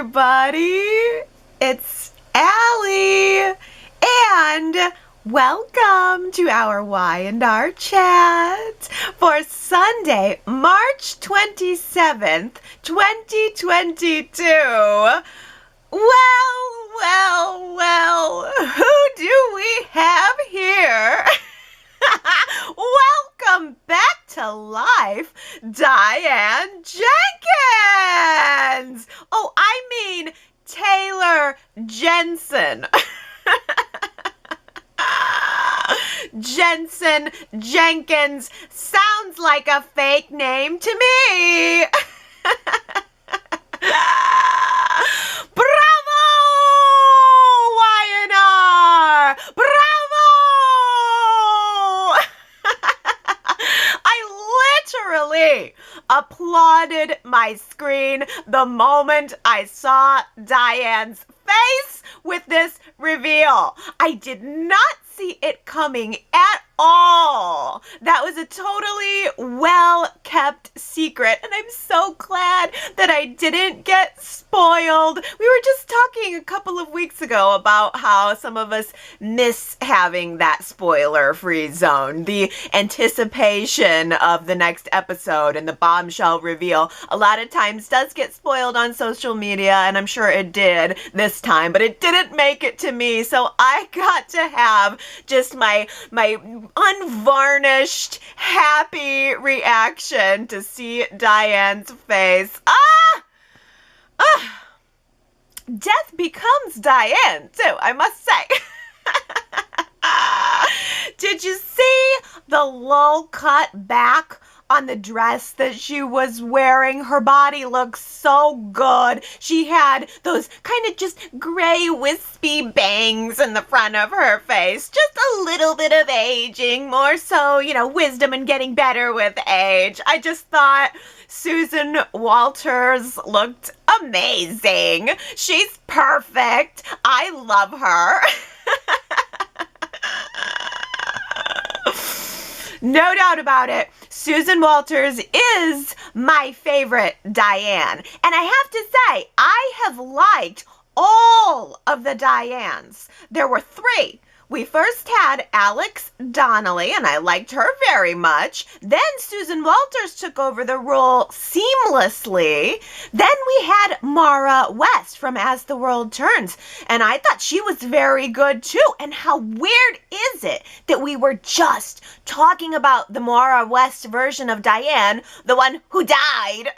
everybody. It's Allie, and welcome to our Y&R Chat for Sunday, March 27th, 2022. Well, who do we have here? Welcome back to life, Diane Jenkins! Oh, I mean Taylor Jensen. Jensen Jenkins sounds like a fake name to me. Bravo, Y&R! Bravo! I literally applauded my screen the moment I saw Diane's face with this reveal. I did not see it coming at all. That was a totally well-kept secret, and I'm so glad that I didn't get spoiled. We were just talking a couple of weeks ago about how some of us miss having that spoiler-free zone, the anticipation of the next episode and the bombshell reveal. A lot of times does get spoiled on social media, and I'm sure it did this time, but it didn't make it to me, so I got to have just my unvarnished, happy reaction to see Diane's face. Death becomes Diane, too, I must say. Did you see the low cut back on the dress that she was wearing? Her body looks so good. She had those kind of just gray wispy bangs in the front of her face. Just a little bit of aging, more so, wisdom and getting better with age. I just thought Susan Walters looked amazing. She's perfect. I love her. No doubt about it. Susan Walters is my favorite Diane. And I have to say, I have liked all of the Dianes. There were three. We first had Alex Donnelly, and I liked her very much. Then Susan Walters took over the role seamlessly. Then we had Mara West from As the World Turns, and I thought she was very good too. And how weird is it that we were just talking about the Mara West version of Diane, the one who died?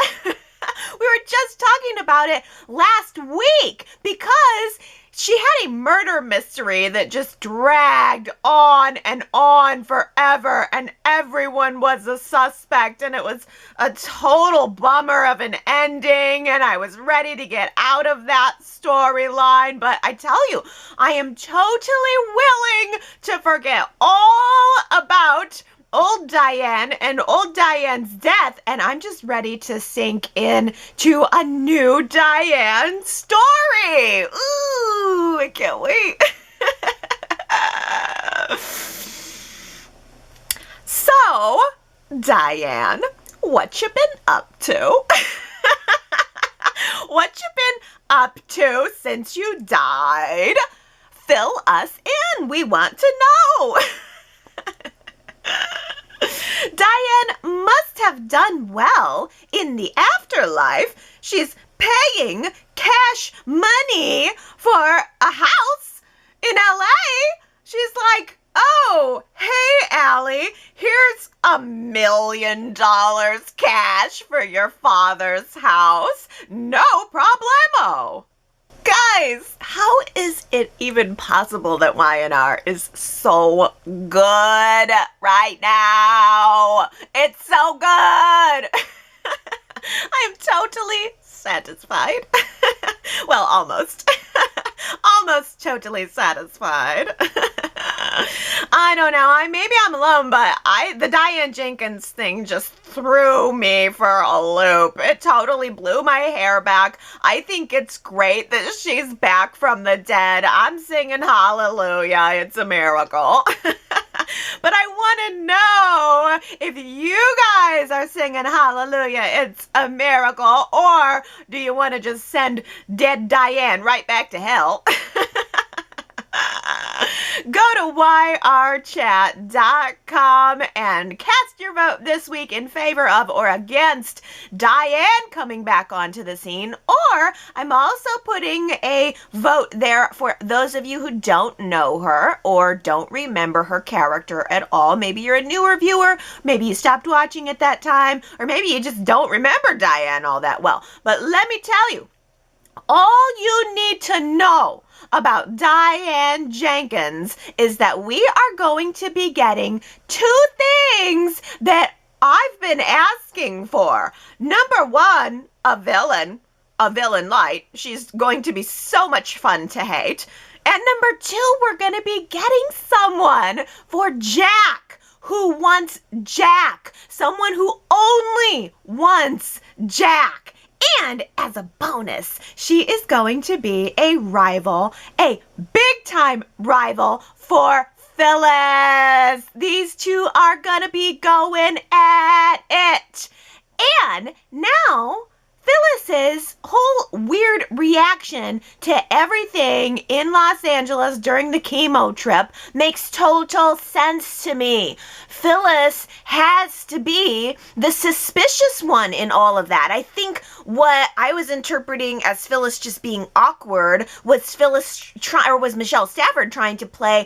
We were just talking about it last week because she had a murder mystery that just dragged on and on forever, and everyone was a suspect, and it was a total bummer of an ending, and I was ready to get out of that storyline. But I tell you, I am totally willing to forget all about old Diane and old Diane's death, and I'm just ready to sink in to a new Diane story. Ooh, I can't wait. So, Diane, what you been up to? What you been up to since you died? Fill us in. We want to know. Diane must have done well in the afterlife. She's paying cash money for a house in LA. She's like, oh, hey, Allie, here's $1 million cash for your father's house. No problemo. Guys, how is it even possible that Y&R is so good right now? It's so good. I am totally satisfied. Well, almost. Almost totally satisfied. I don't know. Maybe I'm alone, but the Diane Jenkins thing just threw me for a loop. It totally blew my hair back. I think it's great that she's back from the dead. I'm singing hallelujah. It's a miracle. But I want to know if you guys are singing hallelujah, it's a miracle, or do you want to just send dead Diane right back to hell? Go to yrchat.com and cast your vote this week in favor of or against Diane coming back onto the scene. Or I'm also putting a vote there for those of you who don't know her or don't remember her character at all. Maybe you're a newer viewer, maybe you stopped watching at that time, or maybe you just don't remember Diane all that well. But let me tell you, all you need to know about Diane Jenkins is that we are going to be getting two things that I've been asking for. Number one, a villain light. She's going to be so much fun to hate. And number two, we're going to be getting someone for Jack who wants Jack. Someone who only wants Jack. And as a bonus, she is going to be a rival, a big-time rival for Phyllis. These two are going to be going at it. And now Phyllis's whole weird reaction to everything in Los Angeles during the chemo trip makes total sense to me. Phyllis has to be the suspicious one in all of that. I think what I was interpreting as Phyllis just being awkward was was Michelle Stafford trying to play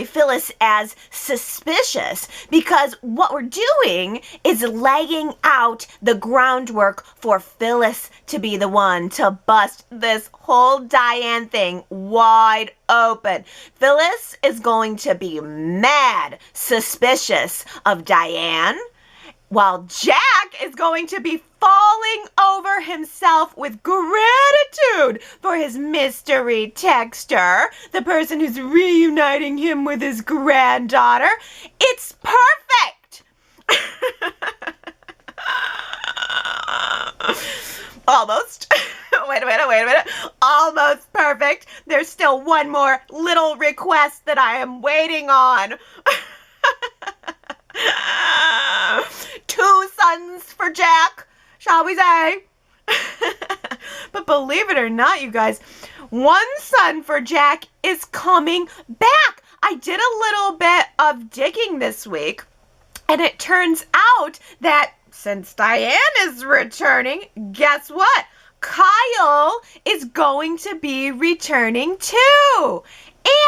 Phyllis as suspicious, because what we're doing is laying out the groundwork for Phyllis to be the one to bust this whole Diane thing wide open. Phyllis is going to be mad suspicious of Diane, while Jack is going to be falling over himself with gratitude for his mystery texter, the person who's reuniting him with his granddaughter. It's perfect! Almost. Wait a minute. Almost perfect. There's still one more little request that I am waiting on. 2 sons for Jack, shall we say? But believe it or not, you guys, 1 son for Jack is coming back. I did a little bit of digging this week, and it turns out that since Diane is returning, guess what? Kyle is going to be returning too.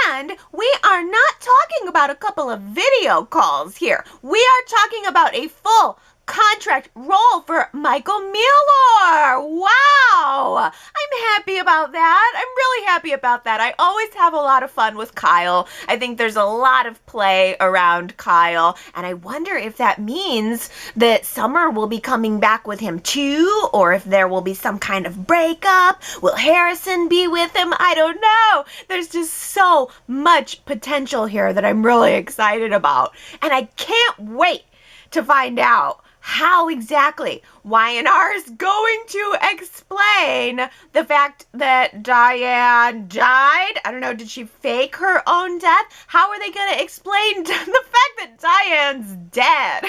And we are not talking about a couple of video calls here. We are talking about a full contract role for Michael Mueller. Wow! I'm happy about that. I'm really happy about that. I always have a lot of fun with Kyle. I think there's a lot of play around Kyle, and I wonder if that means that Summer will be coming back with him too, or if there will be some kind of breakup. Will Harrison be with him? I don't know. There's just so much potential here that I'm really excited about, and I can't wait to find out how exactly Y&R is going to explain the fact that Diane died. I don't know, did she fake her own death? How are they going to explain the fact that Diane's dead?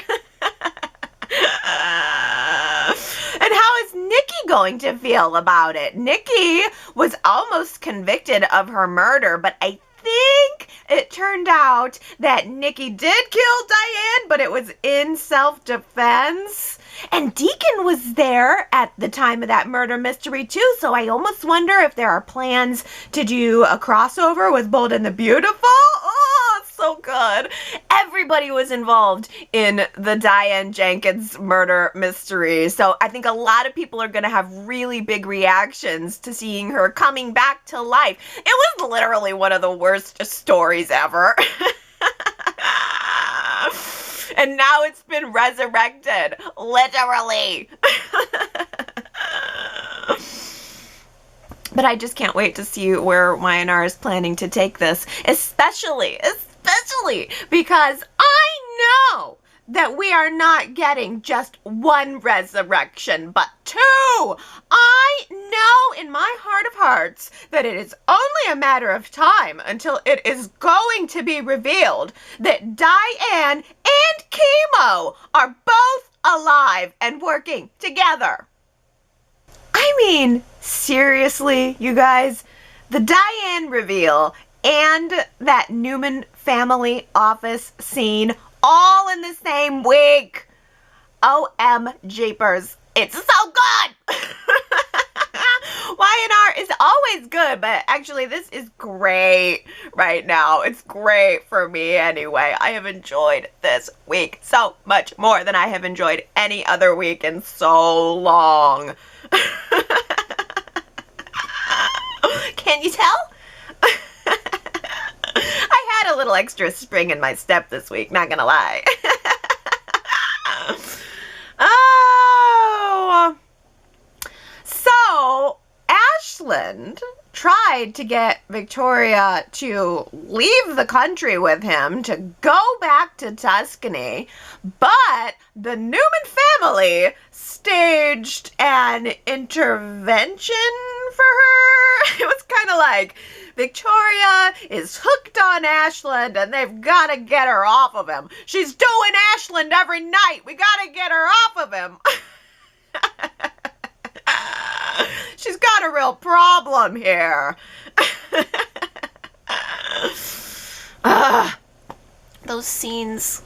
And how is Nikki going to feel about it? Nikki was almost convicted of her murder, but I think it turned out that Nikki did kill Diane, but it was in self-defense. And Deacon was there at the time of that murder mystery too, so I almost wonder if there are plans to do a crossover with Bold and the Beautiful. Oh, it's so good. Everybody was involved in the Diane Jenkins murder mystery, so I think a lot of people are going to have really big reactions to seeing her coming back to life. It was literally one of the worst stories ever. And now it's been resurrected, literally. But I just can't wait to see where Y&R is planning to take this, especially because I know that we are not getting just 1 resurrection, but 2. I I know in my heart of hearts that it is only a matter of time until it is going to be revealed that Diane and Chemo are both alive and working together. I mean, seriously, you guys, the Diane reveal and that Newman family office scene all in the same week. OM Jeepers. It's so good! Y&R is always good, but actually this is great right now. It's great for me anyway. I have enjoyed this week so much more than I have enjoyed any other week in so long. Can you tell? I had a little extra spring in my step this week, not gonna lie. Oh, so Ashland tried to get Victoria to leave the country with him to go back to Tuscany, but the Newman family staged an intervention for her. It was kind of like Victoria is hooked on Ashland and they've got to get her off of him. She's doing Ashland every night. We got to get her off of him. She's got a real problem here. Those scenes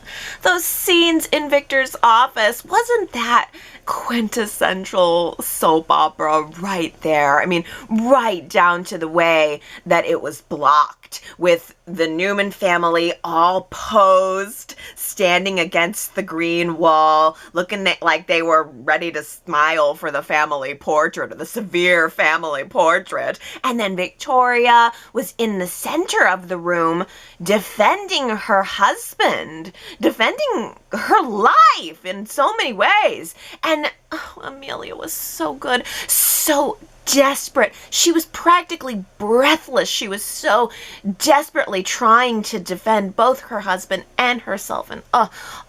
in Victor's office, wasn't that quintessential soap opera right there? I mean, right down to the way that it was blocked, with the Newman family all posed, standing against the green wall, looking like they were ready to smile for the family portrait, or the severe family portrait. And then Victoria was in the center of the room, defending her husband, defending her life in so many ways. And Amelia was so good, so desperate. She was practically breathless. She was so desperately trying to defend both her husband and herself. And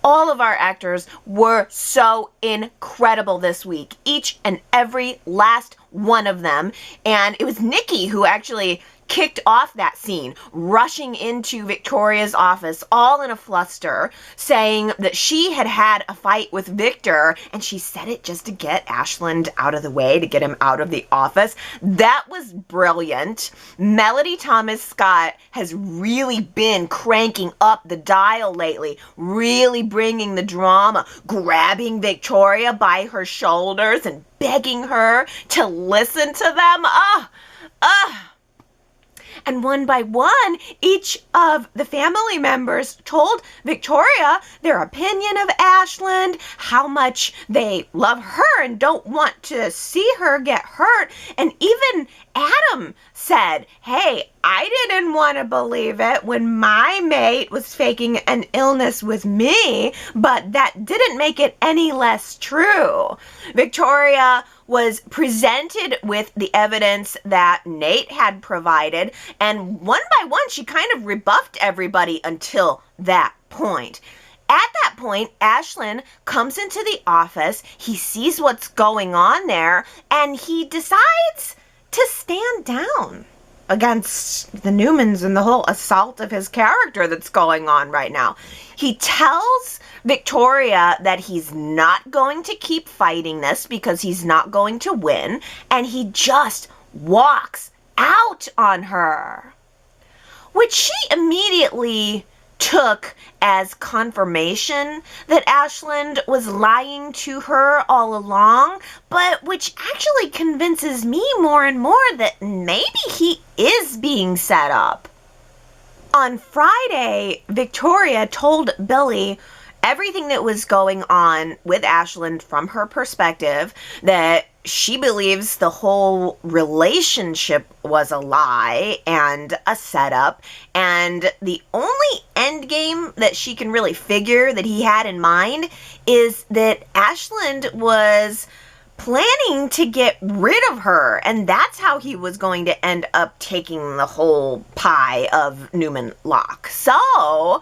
all of our actors were so incredible this week. Each and every last one of them. And it was Nikki who actually kicked off that scene, rushing into Victoria's office all in a fluster, saying that she had had a fight with Victor, and she said it just to get Ashland out of the way, to get him out of the office. That was brilliant. Melody Thomas Scott has really been cranking up the dial lately, really bringing the drama, grabbing Victoria by her shoulders and begging her to listen to them. And one by one, each of the family members told Victoria their opinion of Ashland, how much they love her and don't want to see her get hurt. And even Adam said, hey, I didn't want to believe it when my mate was faking an illness with me, but that didn't make it any less true. Victoria was presented with the evidence that Nate had provided, and one by one, she kind of rebuffed everybody until that point. At that point, Ashland comes into the office, he sees what's going on there, and he decides to stand down against the Newmans and the whole assault of his character that's going on right now. He tells Victoria that he's not going to keep fighting this because he's not going to win, and he just walks out on her, which she immediately took as confirmation that Ashland was lying to her all along, but which actually convinces me more and more that maybe he is being set up. On Friday, Victoria told Billy everything that was going on with Ashland from her perspective, that she believes the whole relationship was a lie and a setup, and the only end game that she can really figure that he had in mind is that Ashland was planning to get rid of her, and that's how he was going to end up taking the whole pie of Newman Locke. So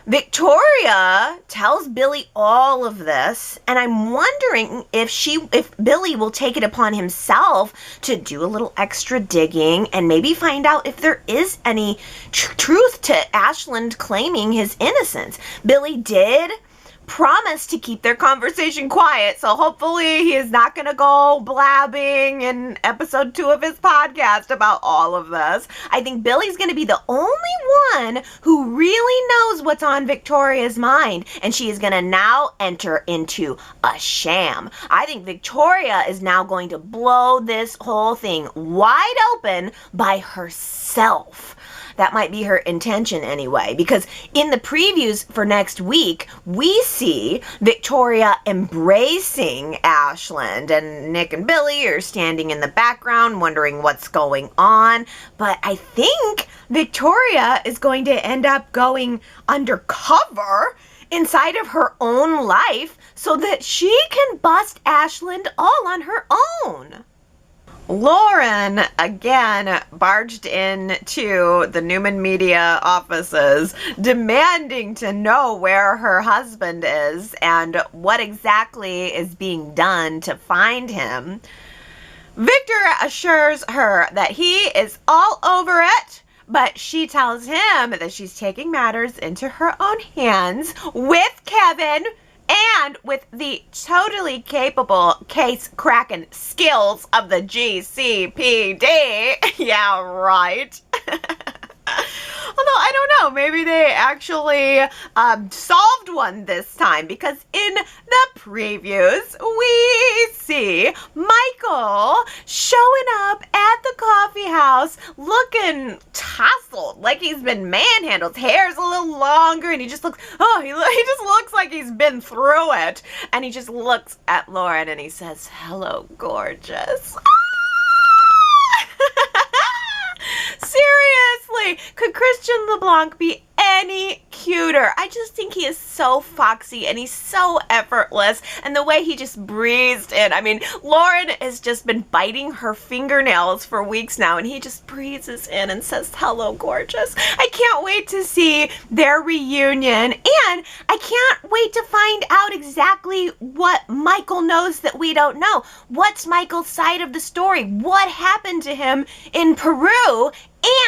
Victoria tells Billy all of this, and I'm wondering if Billy will take it upon himself to do a little extra digging and maybe find out if there is any truth to Ashland claiming his innocence. Billy did promise to keep their conversation quiet, so hopefully he is not going to go blabbing in episode 2 of his podcast about all of this. I think Billy's going to be the only one who really knows what's on Victoria's mind, and she is going to now enter into a sham. I think Victoria is now going to blow this whole thing wide open by herself. That might be her intention anyway, because in the previews for next week, we see Victoria embracing Ashland, and Nick and Billy are standing in the background wondering what's going on. But I think Victoria is going to end up going undercover inside of her own life so that she can bust Ashland all on her own. Lauren, again, barged into the Newman Media offices, demanding to know where her husband is and what exactly is being done to find him. Victor assures her that he is all over it, but she tells him that she's taking matters into her own hands with Kevin and with the totally capable case-cracking skills of the GCPD. Yeah, right. Although, I don't know, maybe they actually solved one this time, because in the previews, we see Michael showing up at the coffee house looking tousled, like he's been manhandled. His hair's a little longer, and he just looks, he just looks like he's been through it. And he just looks at Lauren, and he says, "Hello, gorgeous." Seriously, could Christian LeBlanc be any cuter? I just think he is so foxy and he's so effortless, and the way he just breezed in. I mean, Lauren has just been biting her fingernails for weeks now, and he just breezes in and says, "Hello, gorgeous." I can't wait to see their reunion, and I can't wait to find out exactly what Michael knows that we don't know. What's Michael's side of the story? What happened to him in Peru?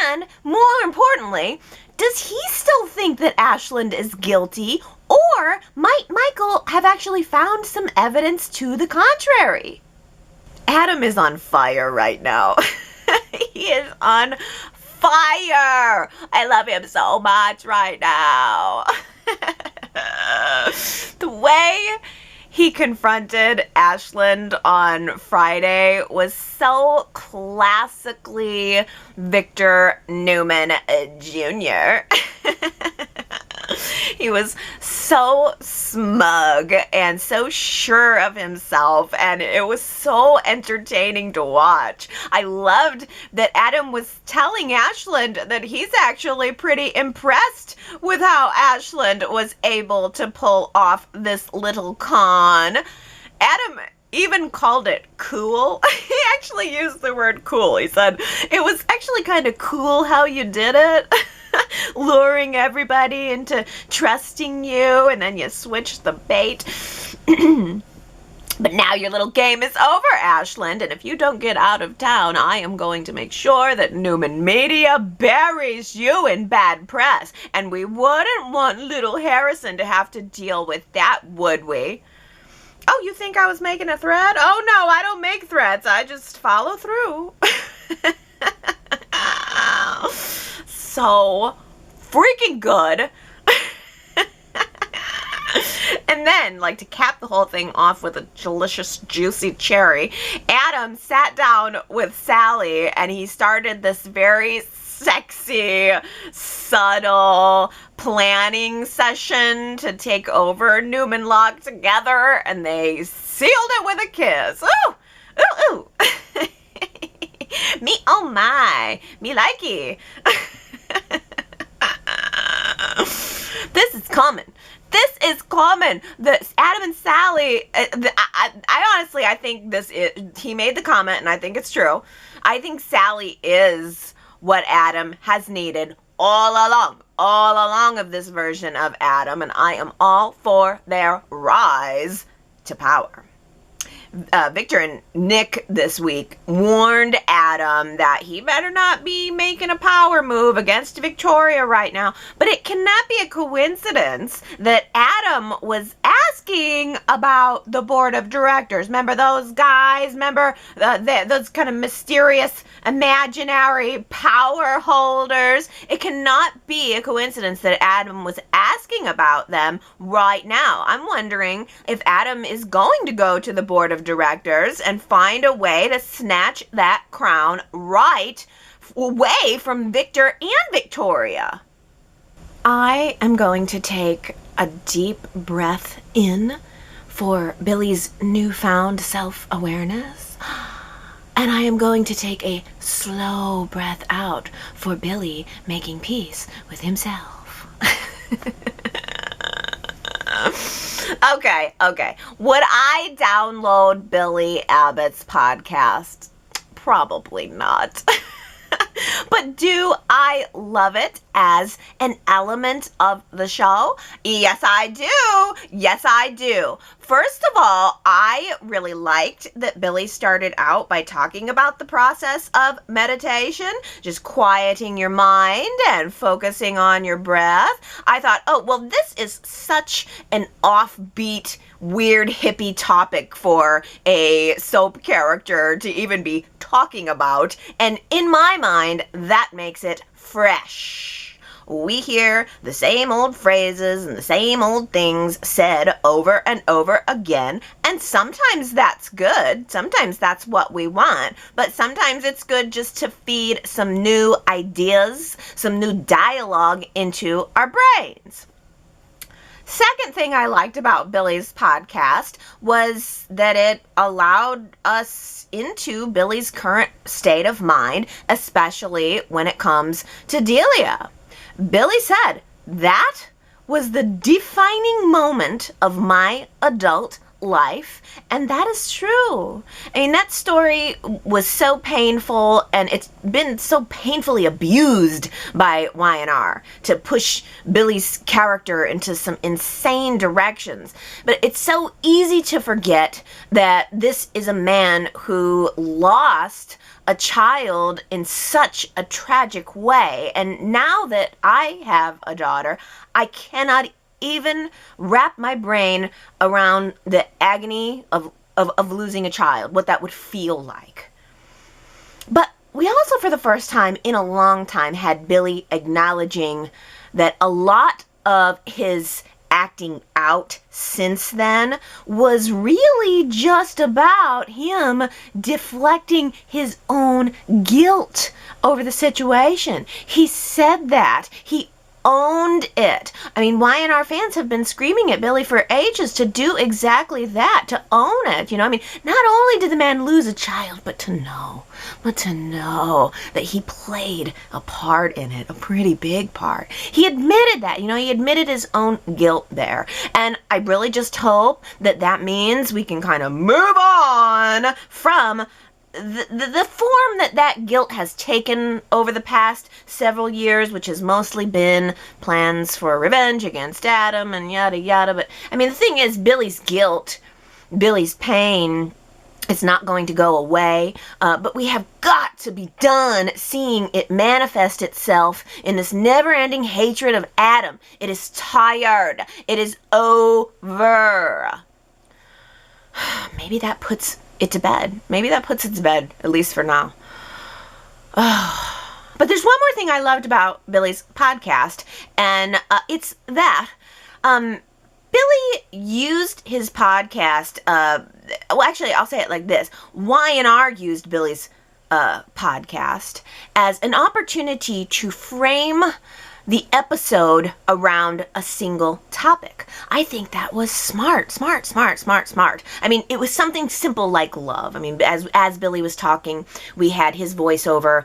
And more importantly, does he still think that Ashland is guilty, or might Michael have actually found some evidence to the contrary? Adam is on fire right now. He is on fire. I love him so much right now. The way he confronted Ashland on Friday was so classically Victor Newman Jr. He was so smug and so sure of himself, and it was so entertaining to watch. I loved that Adam was telling Ashland that he's actually pretty impressed with how Ashland was able to pull off this little con. Adam even called it cool. He actually used the word cool. He said, "It was actually kind of cool how you did it." Luring everybody into trusting you, and then you switch the bait. But now your little game is over, Ashland, and if you don't get out of town, I am going to make sure that Newman Media buries you in bad press. And we wouldn't want little Harrison to have to deal with that, would we? Oh, you think I was making a threat? Oh, no, I don't make threats. I just follow through. So freaking good. And then, like, to cap the whole thing off with a delicious, juicy cherry, Adam sat down with Sally and he started this very sexy, subtle planning session to take over Newman Lock together, and they sealed it with a kiss. Ooh! Ooh, ooh! Me, oh my! Me likey! This is coming. This is common. Adam and Sally, I honestly, I think he made the comment, and I think it's true. I think Sally is what Adam has needed all along. all along of this version of Adam, and I am all for their rise to power. Victor and Nick this week warned Adam that he better not be making a power move against Victoria right now. But it cannot be a coincidence that Adam was asking about the board of directors. Remember those guys? Remember those kind of mysterious, imaginary power holders? It cannot be a coincidence that Adam was asking about them right now. I'm wondering if Adam is going to go to the board of directors and find a way to snatch that crown right away from Victor and Victoria. I am going to take a deep breath in for Billy's newfound self-awareness, and I am going to take a slow breath out for Billy making peace with himself. Okay. Would I download Billy Abbott's podcast? Probably not. But do I love it as an element of the show? Yes, I do. Yes, I do. First of all, I really liked that Billy started out by talking about the process of meditation, just quieting your mind and focusing on your breath. I thought, oh, well, this is such an offbeat, weird hippie topic for a soap character to even be talking about. And in my mind, that makes it fresh. We hear the same old phrases and the same old things said over and over again, and sometimes that's good. Sometimes that's what we want, but sometimes it's good just to feed some new ideas, some new dialogue into our brains. Second thing I liked about Billy's podcast was that it allowed us into Billy's current state of mind, especially when it comes to Delia. Billy said, that was the defining moment of my adult life, and that is true. I mean, that story was so painful, and it's been so painfully abused by Y&R to push Billy's character into some insane directions. But it's so easy to forget that this is a man who lost a child in such a tragic way. And now that I have a daughter, I cannot even wrap my brain around the agony of losing a child, what that would feel like. But we also, for the first time in a long time, had Billy acknowledging that a lot of his acting out since then was really just about him deflecting his own guilt over the situation. He said that. He owned it. I mean, Y&R fans have been screaming at Billy for ages to do exactly that, to own it. You know, I mean, not only did the man lose a child, but to know that he played a part in it, a pretty big part. He admitted that, he admitted his own guilt there. And I really just hope that that means we can kind of move on from the form that guilt has taken over the past several years, which has mostly been plans for revenge against Adam and yada yada. But I mean, the thing is, Billy's guilt, Billy's pain, it's not going to go away, but we have got to be done seeing it manifest itself in this never-ending hatred of Adam. It is tired. It is over. Maybe that puts it to bed. Maybe that puts it to bed, at least for now. But there's one more thing I loved about Billy's podcast, and it's that Billy used his podcast, well, actually, I'll say it like this. Y&R used Billy's podcast as an opportunity to frame the episode around a single topic. I think that was smart. I mean, it was something simple like love. I mean, as Billy was talking, we had his voiceover,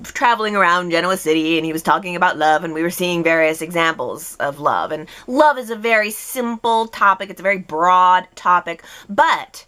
traveling around Genoa City, and he was talking about love, and we were seeing various examples of love. And love is a very simple topic. It's a very broad topic, but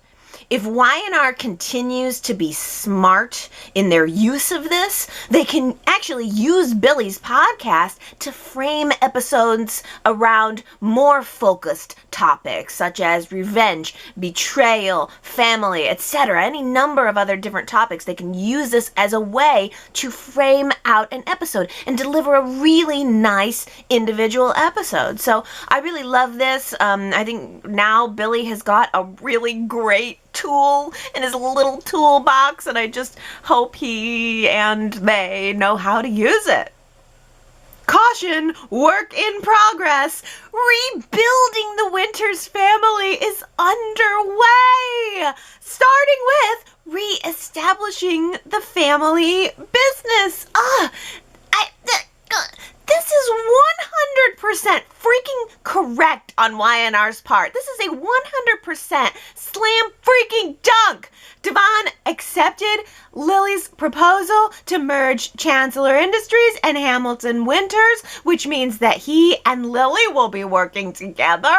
if Y&R continues to be smart in their use of this, they can actually use Billy's podcast to frame episodes around more focused topics such as revenge, betrayal, family, etc. Any number of other different topics. They can use this as a way to frame out an episode and deliver a really nice individual episode. So I really love this. I think now Billy has got a really great tool in his little toolbox, and I just hope he and they know how to use it. Caution, work in progress. Rebuilding the Winters family is underway, starting with re-establishing the family business. This is 100% freaking correct on Y&R's part. This is a 100% slam freaking dunk. Devon accepted Lily's proposal to merge Chancellor Industries and Hamilton Winters, which means that he and Lily will be working together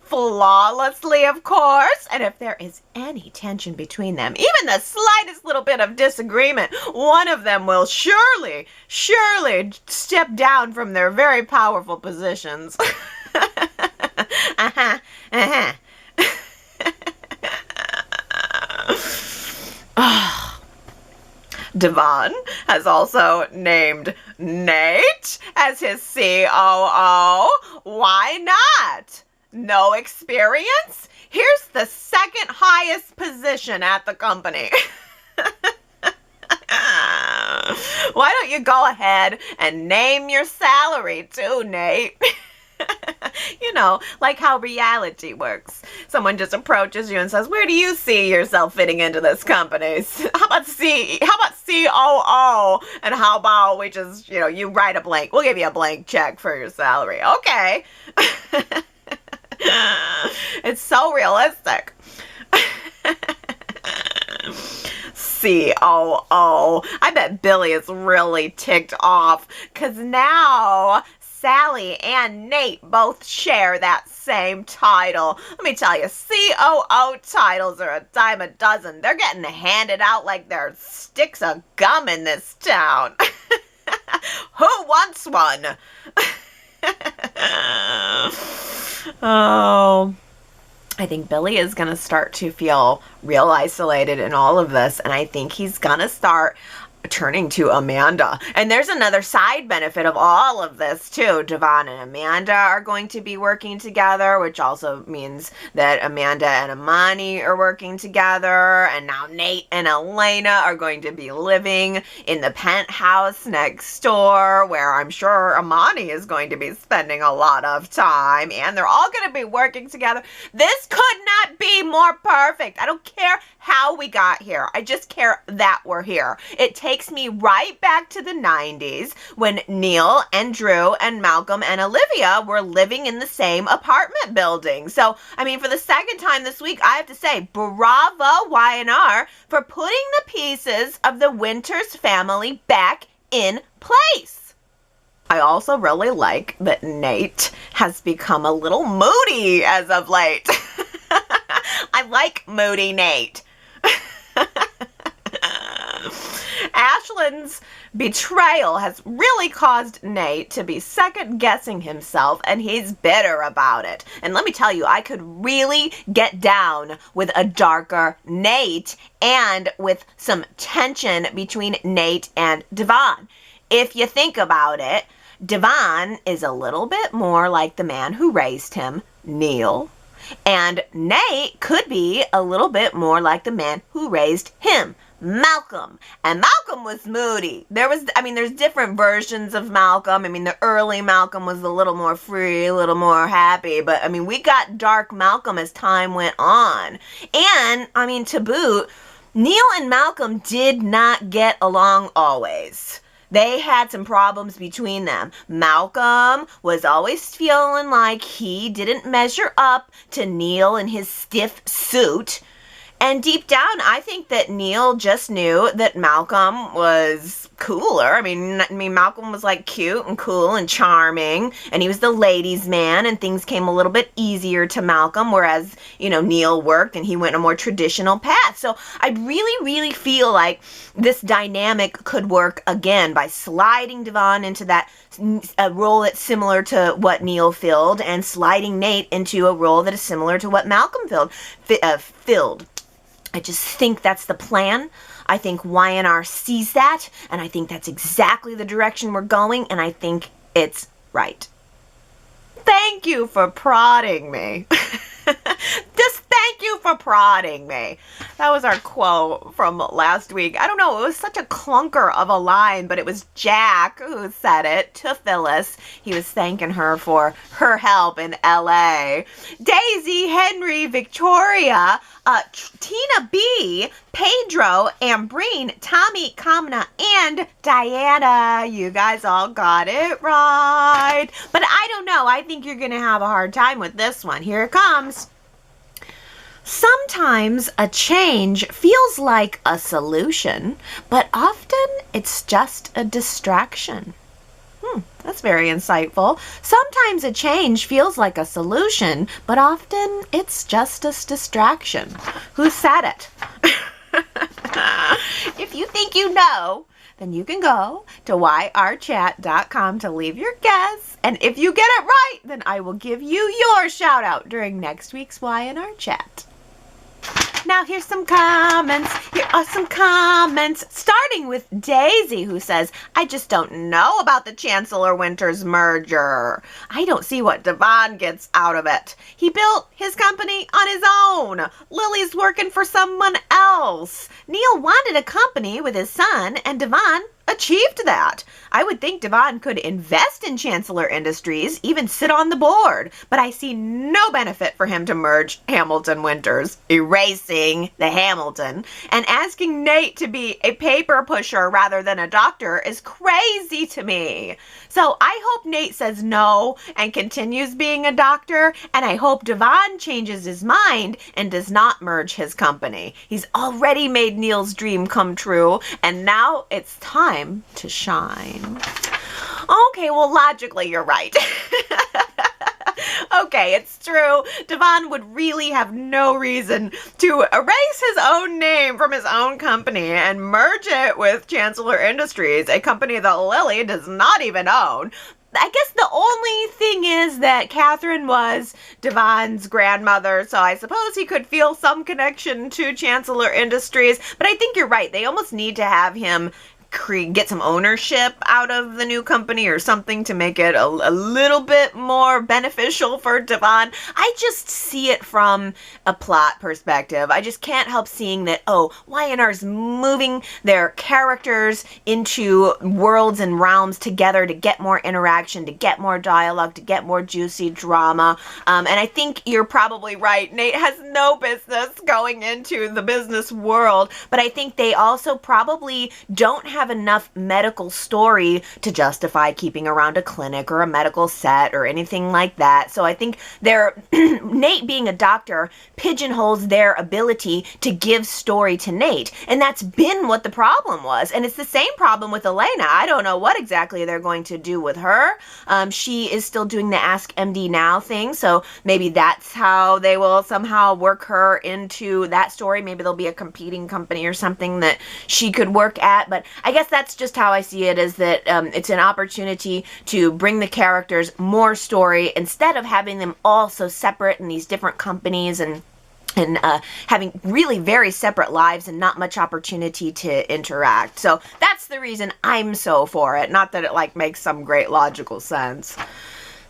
flawlessly, of course. And if there is any tension between them, even the slightest little bit of disagreement, one of them will surely step down from their very powerful positions. Devon has also named Nate as his COO. Why not? No experience? Here's the second highest position at the company. Why don't you go ahead and name your salary too, Nate? You know, like how reality works. Someone just approaches you and says, "Where do you see yourself fitting into this company? How about COO? And how about we just, you write a blank. We'll give you a blank check for your salary." Okay. It's so realistic. COO. I bet Billy is really ticked off because now Sally and Nate both share that same title. Let me tell you, COO titles are a dime a dozen. They're getting handed out like they're sticks of gum in this town. Who wants one? Oh, I think Billy is going to start to feel real isolated in all of this, and I think he's going to start turning to Amanda. And there's another side benefit of all of this too. Devon and Amanda are going to be working together, which also means that Amanda and Amani are working together, and now Nate and Elena are going to be living in the penthouse next door, where I'm sure Amani is going to be spending a lot of time, and they're all going to be working together. This could not be more perfect. I don't care how we got here. I just care that we're here. It takes me right back to the 90s when Neil and Drew and Malcolm and Olivia were living in the same apartment building. So, I mean, for the second time this week, I have to say, bravo Y&R for putting the pieces of the Winters family back in place. I also really like that Nate has become a little moody as of late. I like moody Nate. Ashland's betrayal has really caused Nate to be second-guessing himself, and he's bitter about it. And let me tell you, I could really get down with a darker Nate and with some tension between Nate and Devon. If you think about it, Devon is a little bit more like the man who raised him, Neil. And Nate could be a little bit more like the man who raised him, Malcolm. And Malcolm was moody. There's different versions of Malcolm. The early Malcolm was a little more free, a little more happy. But, we got dark Malcolm as time went on. And, to boot, Neil and Malcolm did not get along always. They had some problems between them. Malcolm was always feeling like he didn't measure up to Neil in his stiff suit. And deep down, I think that Neil just knew that Malcolm was cooler. I mean, Malcolm was like cute and cool and charming, and he was the ladies' man, and things came a little bit easier to Malcolm, whereas, Neil worked and he went a more traditional path. So I really, really feel like this dynamic could work again by sliding Devon into that a role that's similar to what Neil filled, and sliding Nate into a role that is similar to what Malcolm filled. I just think that's the plan. I think Y&R sees that, and I think that's exactly the direction we're going, and I think it's right. Thank you for prodding me. Just thank you for prodding me. That was our quote from last week. I don't know, it was such a clunker of a line, but it was Jack who said it to Phyllis. He was thanking her for her help in LA. Daisy, Henry, Victoria, Tina B, Pedro, Ambreen, Tommy, Kamna, and Diana. You guys all got it right. But I don't know. I think you're going to have a hard time with this one. Here it comes. Sometimes a change feels like a solution, but often it's just a distraction. That's very insightful. Sometimes a change feels like a solution, but often it's just a distraction. Who said it? If you think you know, then you can go to yrchat.com to leave your guess. And if you get it right, then I will give you your shout out during next week's Y&R Chat. Now here's some comments. Here are some comments, starting with Daisy, who says, I just don't know about the Chancellor Winters merger. I don't see what Devon gets out of it. He built his company on his own. Lily's working for someone else. Neil wanted a company with his son, and Devon achieved that. I would think Devon could invest in Chancellor Industries, even sit on the board, but I see no benefit for him to merge Hamilton Winters, erasing the Hamilton, and asking Nate to be a paper pusher rather than a doctor is crazy to me. So I hope Nate says no and continues being a doctor, and I hope Devon changes his mind and does not merge his company. He's already made Neil's dream come true, and now it's time to shine. Okay, well, logically, you're right. Okay, it's true. Devon would really have no reason to erase his own name from his own company and merge it with Chancellor Industries, a company that Lily does not even own. I guess the only thing is that Catherine was Devon's grandmother, so I suppose he could feel some connection to Chancellor Industries, but I think you're right. They almost need to have him get some ownership out of the new company or something to make it a little bit more beneficial for Devon. I just see it from a plot perspective. I just can't help seeing that, Y&R's moving their characters into worlds and realms together to get more interaction, to get more dialogue, to get more juicy drama. And I think you're probably right. Nate has no business going into the business world, but I think they also probably don't have enough medical story to justify keeping around a clinic or a medical set or anything like that. So I think Nate being a doctor pigeonholes their ability to give story to Nate. And that's been what the problem was. And it's the same problem with Elena. I don't know what exactly they're going to do with her. She is still doing the Ask MD Now thing. So maybe that's how they will somehow work her into that story. Maybe there'll be a competing company or something that she could work at. But I guess that's just how I see it, is that it's an opportunity to bring the characters more story instead of having them all so separate in these different companies and having really very separate lives and not much opportunity to interact. So that's the reason I'm so for it. Not that it makes some great logical sense.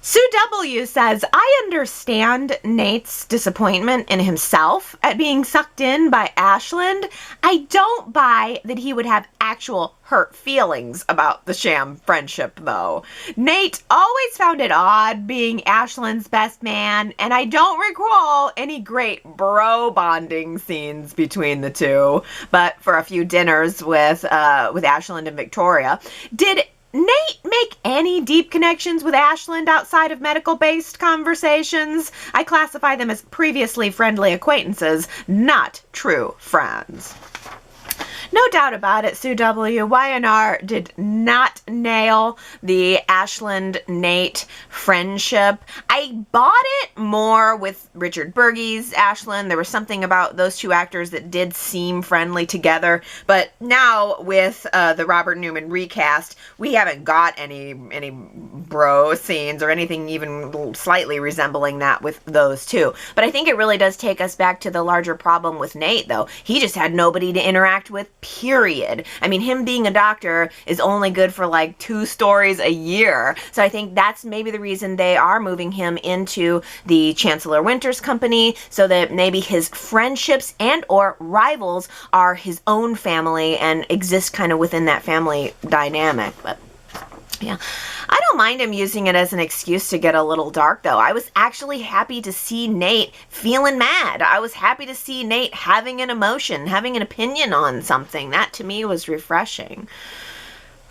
Sue W. says, I understand Nate's disappointment in himself at being sucked in by Ashland. I don't buy that he would have actual hurt feelings about the sham friendship, though. Nate always found it odd being Ashland's best man, and I don't recall any great bro bonding scenes between the two. But for a few dinners with Ashland and Victoria, did Nate make any deep connections with Ashland outside of medical-based conversations? I classify them as previously friendly acquaintances, not true friends. No doubt about it, Sue W. Y&R did not nail the Ashland-Nate friendship. I bought it more with Richard Burgie's Ashland. There was something about those two actors that did seem friendly together. But now with the Robert Newman recast, we haven't got any bro scenes or anything even slightly resembling that with those two. But I think it really does take us back to the larger problem with Nate, though. He just had nobody to interact with, period. I mean, him being a doctor is only good for like 2 stories a year. So I think that's maybe the reason they are moving him into the Chancellor Winters company, so that maybe his friendships and or rivals are his own family and exist kind of within that family dynamic. But yeah, I don't mind him using it as an excuse to get a little dark, though. I was actually happy to see Nate feeling mad. I was happy to see Nate having an emotion, having an opinion on something. That, to me, was refreshing.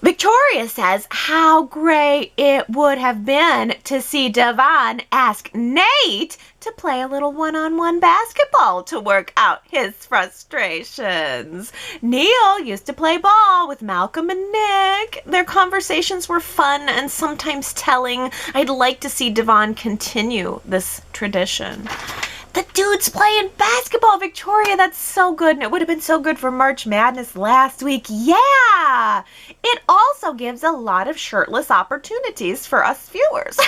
Victoria says how great it would have been to see Devon ask Nate to play a little one-on-one basketball to work out his frustrations. Neil used to play ball with Malcolm and Nick. Their conversations were fun and sometimes telling. I'd like to see Devon continue this tradition. The dude's playing basketball, Victoria. That's so good. And it would have been so good for March Madness last week. Yeah. It also gives a lot of shirtless opportunities for us viewers.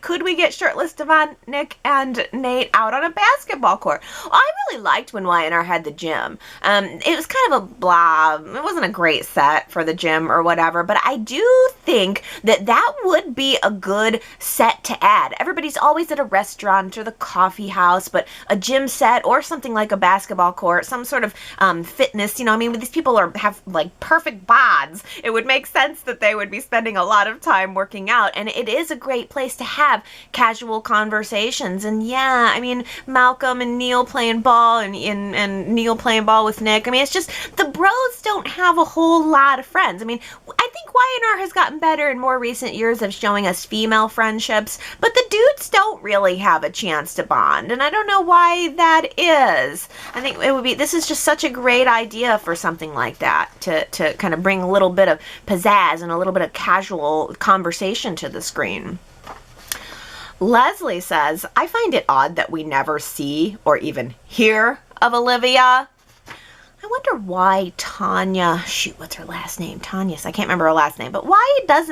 Could we get shirtless Devon, Nick, and Nate out on a basketball court? Well, I really liked when Y&R had the gym. It was kind of a blah. It wasn't a great set for the gym or whatever, but I do think that that would be a good set to add. Everybody's always at a restaurant or the coffee house, but a gym set or something like a basketball court, some sort of fitness, you know, I mean, these people have like perfect bods. It would make sense that they would be spending a lot of time working out, and it is a great place to have casual conversations. And yeah, I mean, Malcolm and Neil playing ball and Neil playing ball with Nick. I mean, it's just the bros don't have a whole lot of friends. I mean, I think Y&R has gotten better in more recent years of showing us female friendships, but the dudes don't really have a chance to bond. And I don't know why that is. I think it would be, this is just such a great idea for something like that, to kind of bring a little bit of pizzazz and a little bit of casual conversation to the screen. Leslie says, I find it odd that we never see or even hear of Olivia. I wonder why Tanya, shoot, what's her last name? Tanya's, I can't remember her last name, but why does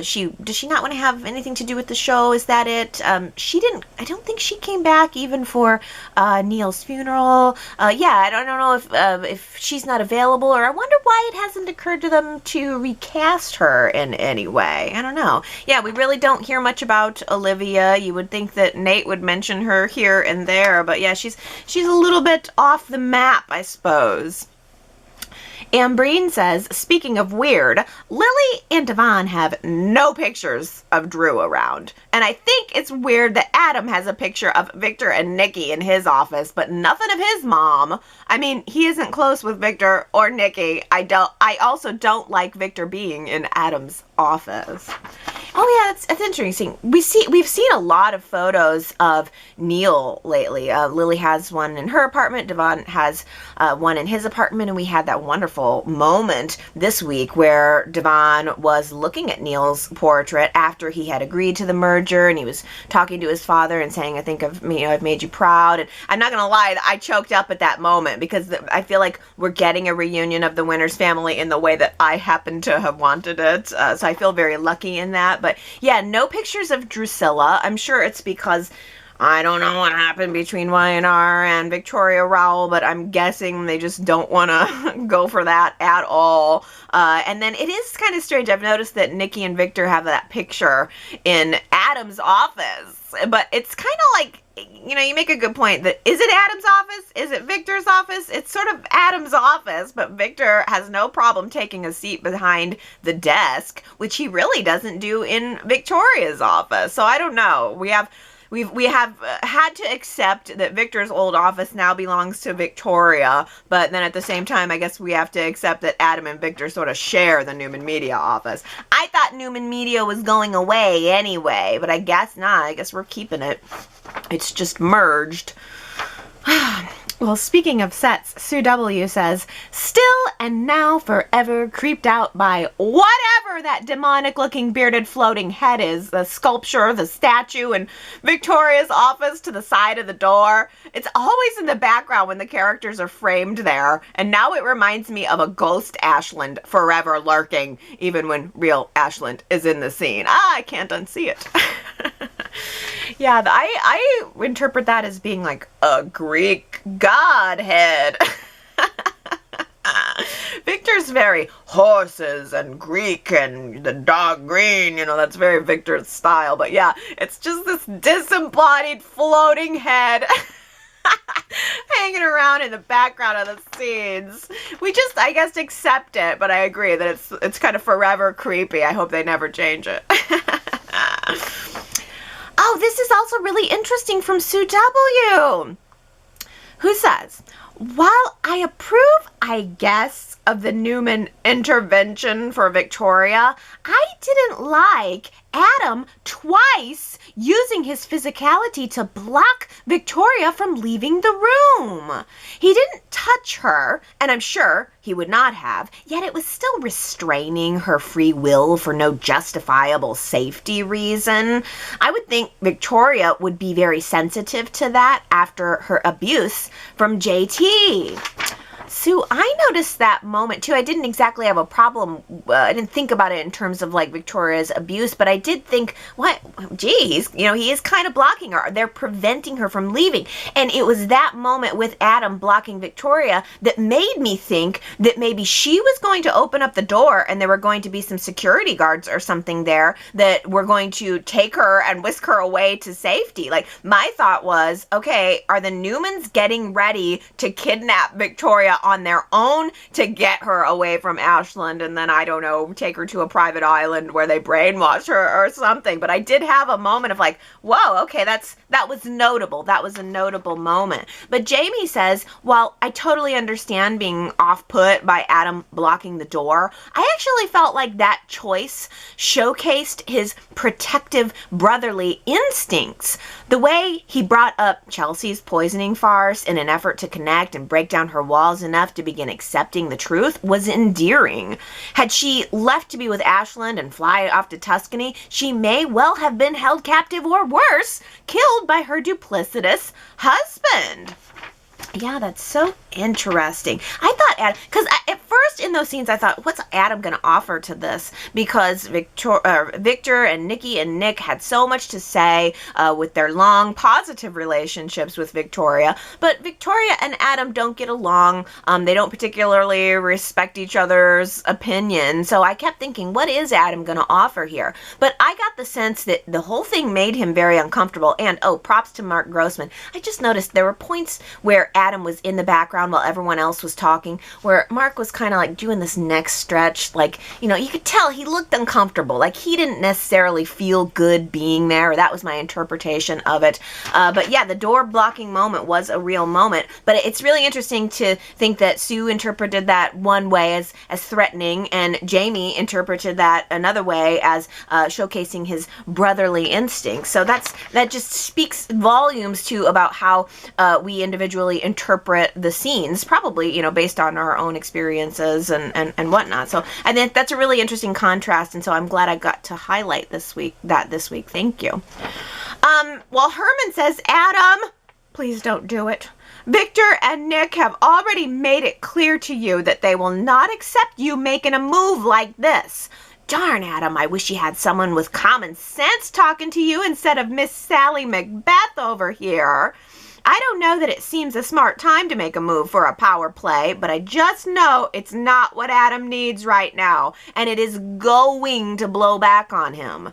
she not want to have anything to do with the show? Is that it? I don't think she came back even for Neil's funeral. Yeah, I don't know if she's not available, or I wonder why it hasn't occurred to them to recast her in any way. I don't know. Yeah, we really don't hear much about Olivia. You would think that Nate would mention her here and there, but yeah, she's a little bit off the map, I suppose. Ambreen says, speaking of weird, Lily and Devon have no pictures of Drew around. And I think it's weird that Adam has a picture of Victor and Nikki in his office, but nothing of his mom. I mean, he isn't close with Victor or Nikki. I also don't like Victor being in Adam's office. Oh yeah, that's interesting. We've seen a lot of photos of Neil lately. Lily has one in her apartment. Devon has one in his apartment, and we had that wonderful moment this week where Devon was looking at Neil's portrait after he had agreed to the merger, and he was talking to his father and saying, "I think I've made you proud." And I'm not gonna lie, I choked up at that moment because I feel like we're getting a reunion of the Winters family in the way that I happen to have wanted it. So I feel very lucky in that. But yeah, no pictures of Drusilla. I'm sure it's because I don't know what happened between Y&R and Victoria Rowell, but I'm guessing they just don't want to go for that at all. And then it is kind of strange. I've noticed that Nikki and Victor have that picture in Adam's office, but it's kind of like, you know, you make a good point that, is it Adam's office? Is it Victor's office? It's sort of Adam's office, but Victor has no problem taking a seat behind the desk, which he really doesn't do in Victoria's office. So I don't know. we have had to accept that Victor's old office now belongs to Victoria, but then at the same time, I guess we have to accept that Adam and Victor sort of share the Newman Media office. I thought Newman Media was going away anyway, but I guess not. I guess we're keeping it. It's just merged. Well, speaking of sets, Sue W. says, still and now forever creeped out by whatever that demonic-looking bearded floating head is, the sculpture, the statue, and Victoria's office to the side of the door. It's always in the background when the characters are framed there, and now it reminds me of a ghost Ashland forever lurking, even when real Ashland is in the scene. I can't unsee it. Yeah, I interpret that as being like a Greek godhead. Victor's very horses and Greek and the dog green, you know, that's very Victor's style. But yeah, it's just this disembodied floating head hanging around in the background of the scenes. We just, I guess, accept it, but I agree that it's kind of forever creepy. I hope they never change it. Oh, this is also really interesting from Sue W., who says, while I approve, I guess, of the Newman intervention for Victoria, I didn't like Adam twice using his physicality to block Victoria from leaving the room. He didn't touch her, and I'm sure he would not have, yet it was still restraining her free will for no justifiable safety reason. I would think Victoria would be very sensitive to that after her abuse from JT. Sue, I noticed that moment too. I didn't exactly have a problem. I didn't think about it in terms of like Victoria's abuse, but I did think, what? Geez, you know, he is kind of blocking her. They're preventing her from leaving. And it was that moment with Adam blocking Victoria that made me think that maybe she was going to open up the door and there were going to be some security guards or something there that were going to take her and whisk her away to safety. Like, my thought was, okay, are the Newmans getting ready to kidnap Victoria on their own to get her away from Ashland and then, I don't know, take her to a private island where they brainwash her or something? But I did have a moment of like, whoa, okay, that was notable. That was a notable moment. But Jamie says, while I totally understand being off-put by Adam blocking the door, I actually felt like that choice showcased his protective brotherly instincts. The way he brought up Chelsea's poisoning farce in an effort to connect and break down her walls enough to begin accepting the truth was endearing. Had she left to be with Ashland and fly off to Tuscany, she may well have been held captive or worse, killed by her duplicitous husband. Yeah, that's so interesting. I thought Adam, because at first in those scenes I thought, what's Adam going to offer to this? Because Victor and Nikki and Nick had so much to say with their long positive relationships with Victoria, but Victoria and Adam don't get along. They don't particularly respect each other's opinion. So I kept thinking, what is Adam going to offer here? But I got the sense that the whole thing made him very uncomfortable. And oh, props to Mark Grossman. I just noticed there were points where Adam was in the background while everyone else was talking, where Mark was kind of like doing this neck stretch, like, you know, you could tell he looked uncomfortable, like he didn't necessarily feel good being there. That was my interpretation of it. But yeah, the door blocking moment was a real moment, but it's really interesting to think that Sue interpreted that one way as threatening, and Jamie interpreted that another way as showcasing his brotherly instincts. So that just speaks volumes to about how we individually interpret the scenes, probably, you know, based on our own experiences and whatnot. So I think that's a really interesting contrast, and so I'm glad I got to highlight this week. Thank you. Well, Herman says, Adam, please don't do it. Victor and Nick have already made it clear to you that they will not accept you making a move like this. Darn, Adam, I wish you had someone with common sense talking to you instead of Miss Sally Macbeth over here. I don't know that it seems a smart time to make a move for a power play, but I just know it's not what Adam needs right now, and it is going to blow back on him.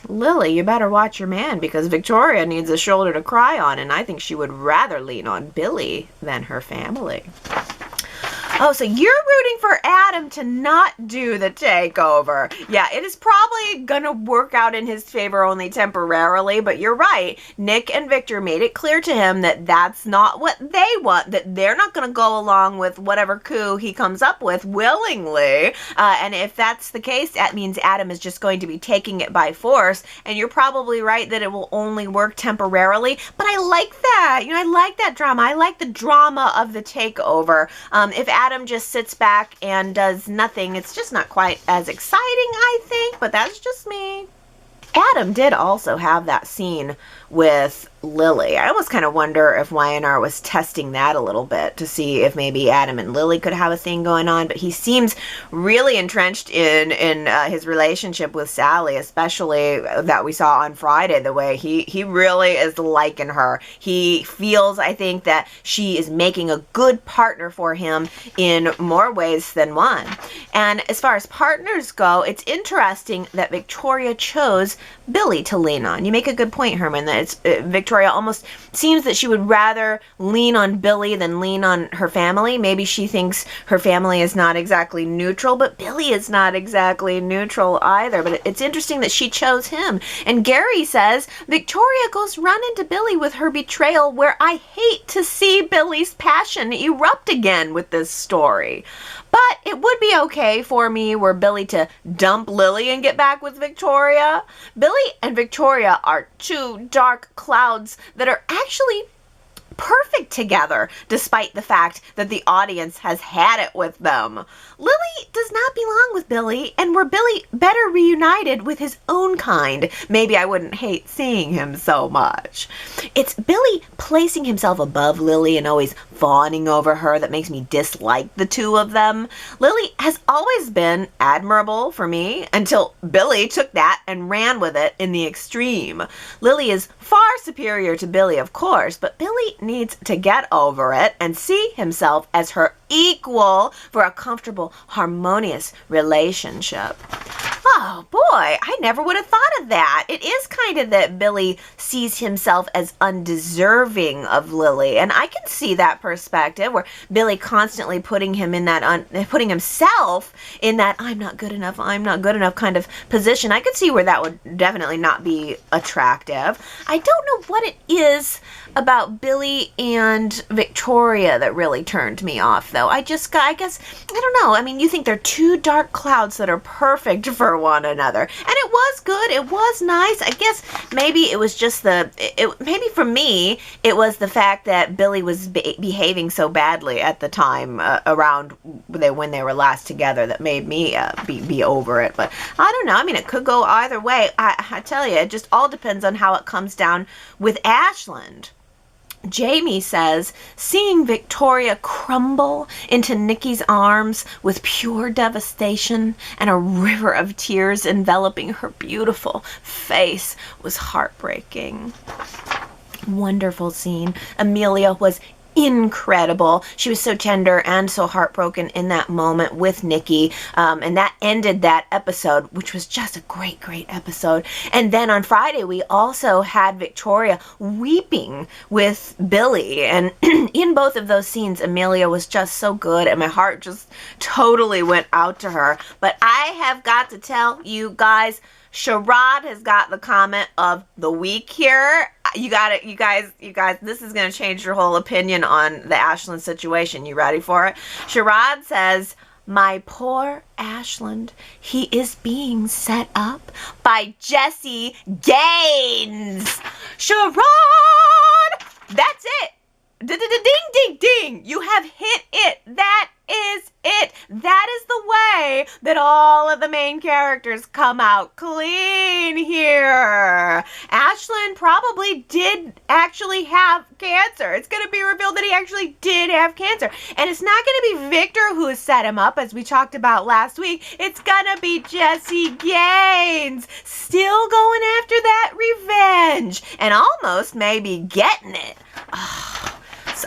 Lily, you better watch your man, because Victoria needs a shoulder to cry on, and I think she would rather lean on Billy than her family. Oh, so you're rooting for Adam to not do the takeover. Yeah, it is probably gonna work out in his favor only temporarily, but you're right. Nick and Victor made it clear to him that that's not what they want, that they're not gonna go along with whatever coup he comes up with willingly. And if that's the case, that means Adam is just going to be taking it by force. And you're probably right that it will only work temporarily, but I like that. I like that drama. I like the drama of the takeover. If Adam just sits back and does nothing, it's just not quite as exciting, I think, but that's just me. Adam did also have that scene with Lily. I almost kind of wonder if Y&R was testing that a little bit to see if maybe Adam and Lily could have a thing going on, but he seems really entrenched in his relationship with Sally, especially that we saw on Friday, the way he really is liking her. He feels, I think, that she is making a good partner for him in more ways than one. And as far as partners go, it's interesting that Victoria chose Billy to lean on. You make a good point, Herman, that it's Victoria almost seems that she would rather lean on Billy than lean on her family. Maybe she thinks her family is not exactly neutral, but Billy is not exactly neutral either. But it's interesting that she chose him. And Gary says, Victoria goes run into Billy with her betrayal, where I hate to see Billy's passion erupt again with this story. But it would be okay for me were Billy to dump Lily and get back with Victoria. Billy and Victoria are two dark clouds that are actually perfect together, despite the fact that the audience has had it with them. Lily does not belong with Billy, and were Billy better reunited with his own kind, maybe I wouldn't hate seeing him so much. It's Billy placing himself above Lily and always fawning over her that makes me dislike the two of them. Lily has always been admirable for me until Billy took that and ran with it in the extreme. Lily is far superior to Billy, of course, but Billy needs to get over it and see himself as her equal for a comfortable, harmonious relationship. Oh boy, I never would have thought of that. It is kind of that Billy sees himself as undeserving of Lily, and I can see that perspective where Billy constantly putting him in that putting himself in that I'm not good enough kind of position. I could see where that would definitely not be attractive. I don't know what it is about Billy and Victoria that really turned me off, though. I guess, I don't know. I mean, you think they're two dark clouds that are perfect for one another. And it was good. It was nice. I guess maybe it was just maybe for me, it was the fact that Billy was behaving so badly at the time around when they were last together that made me be over it. But I don't know. I mean, it could go either way. I tell you, it just all depends on how it comes down with Ashland. Jamie says, seeing Victoria crumble into Nikki's arms with pure devastation and a river of tears enveloping her beautiful face was heartbreaking. Wonderful scene. Amelia was incredible. She was so tender and so heartbroken in that moment with Nikki, and that ended that episode, which was just a great episode. And then on Friday we also had Victoria weeping with Billy, and in both of those scenes Amelia was just so good, and my heart just totally went out to her. But I have got to tell you guys, Sherrod has got the comment of the week here. You got it, you guys, this is going to change your whole opinion on the Ashland situation. You ready for it? Sherrod says, my poor Ashland, he is being set up by Jesse Gaines. Sherrod! That's it. Ding, ding, ding. You have hit it. That is it. That is the way that all of the main characters come out clean here. Ashland probably did actually have cancer. It's going to be revealed that he actually did have cancer. And it's not going to be Victor who has set him up, as we talked about last week. It's going to be Jesse Gaines, still going after that revenge and almost maybe getting it. Oh,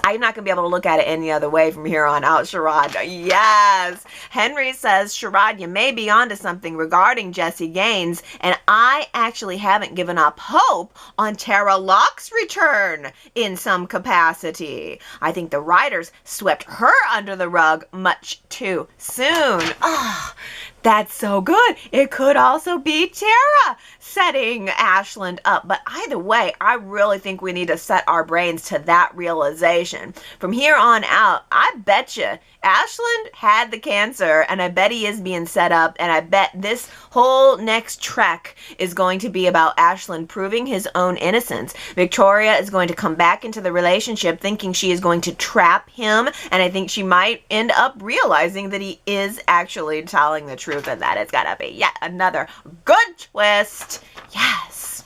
I'm not going to be able to look at it any other way from here on out, Sherrod. Yes. Henry says, Sherrod, you may be onto something regarding Jesse Gaines, and I actually haven't given up hope on Tara Locke's return in some capacity. I think the writers swept her under the rug much too soon. Ah, that's so good. It could also be Tara setting Ashland up. But either way, I really think we need to set our brains to that realization. From here on out, I bet you Ashland had the cancer, and I bet he is being set up, and I bet this whole next trek is going to be about Ashland proving his own innocence. Victoria is going to come back into the relationship thinking she is going to trap him, and I think she might end up realizing that he is actually telling the truth, and that it's gotta be yet another good twist. Yes.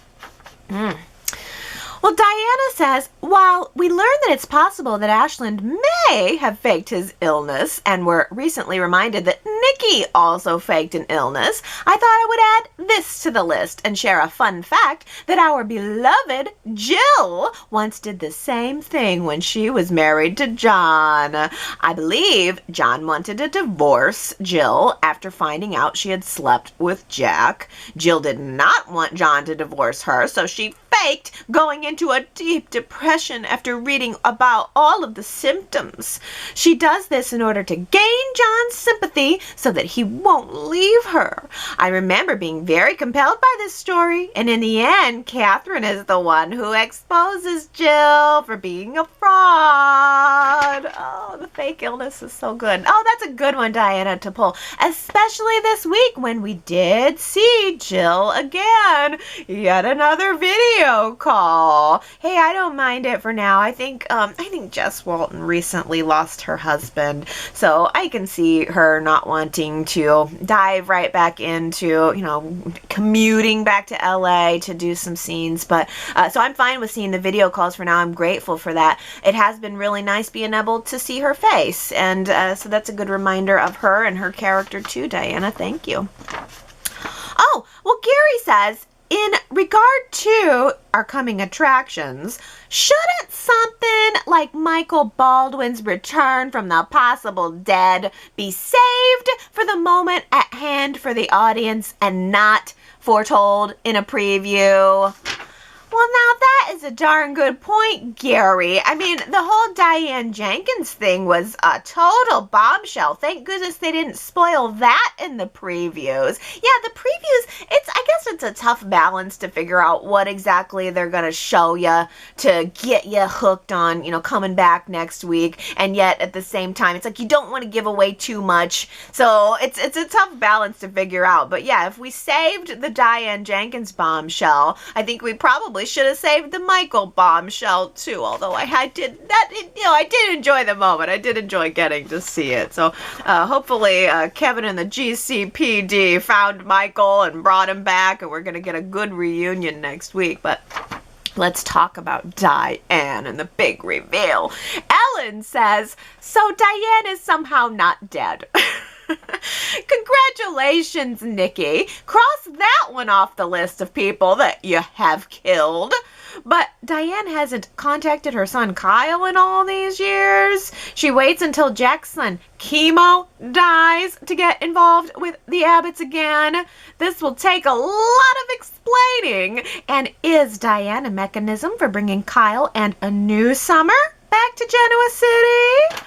Well, Diana says, while we learned that it's possible that Ashland may have faked his illness, and were recently reminded that Nikki also faked an illness, I thought I would add this to the list and share a fun fact that our beloved Jill once did the same thing when she was married to John. I believe John wanted to divorce Jill after finding out she had slept with Jack. Jill did not want John to divorce her, so she faked going into a deep depression after reading about all of the symptoms. She does this in order to gain John's sympathy so that he won't leave her. I remember being very compelled by this story, and in the end, Catherine is the one who exposes Jill for being a fraud. Oh, the fake illness is so good. Oh, that's a good one, Diana, to pull, especially this week when we did see Jill again. Yet another video call. Hey, I don't mind it for now. I think Jess Walton recently lost her husband, so I can see her not wanting to dive right back into, commuting back to LA to do some scenes. But so I'm fine with seeing the video calls for now. I'm grateful for that. It has been really nice being able to see her face, and so that's a good reminder of her and her character too, Diana. Thank you. Oh, well, Gary says, in regard to our coming attractions, shouldn't something like Michael Baldwin's return from the possible dead be saved for the moment at hand for the audience and not foretold in a preview? Well, now that is a darn good point, Gary. I mean, the whole Diane Jenkins thing was a total bombshell. Thank goodness they didn't spoil that in the previews. Yeah, the previews, I guess it's a tough balance to figure out what exactly they're going to show you to get you hooked on, coming back next week. And yet, at the same time, it's like you don't want to give away too much. So it's a tough balance to figure out. But yeah, if we saved the Diane Jenkins bombshell, I think we probably should have saved the Michael bombshell too, although I did enjoy the moment. I did enjoy getting to see it. So hopefully Kevin and the GCPD found Michael and brought him back, and we're going to get a good reunion next week. But let's talk about Diane and the big reveal. Ellen says, so Diane is somehow not dead. Congratulations, Nikki. Cross that one off the list of people that you have killed. But Diane hasn't contacted her son Kyle in all these years. She waits until Jack's son Chemo dies to get involved with the Abbotts again. This will take a lot of explaining. And is Diane a mechanism for bringing Kyle and a new Summer back to Genoa City?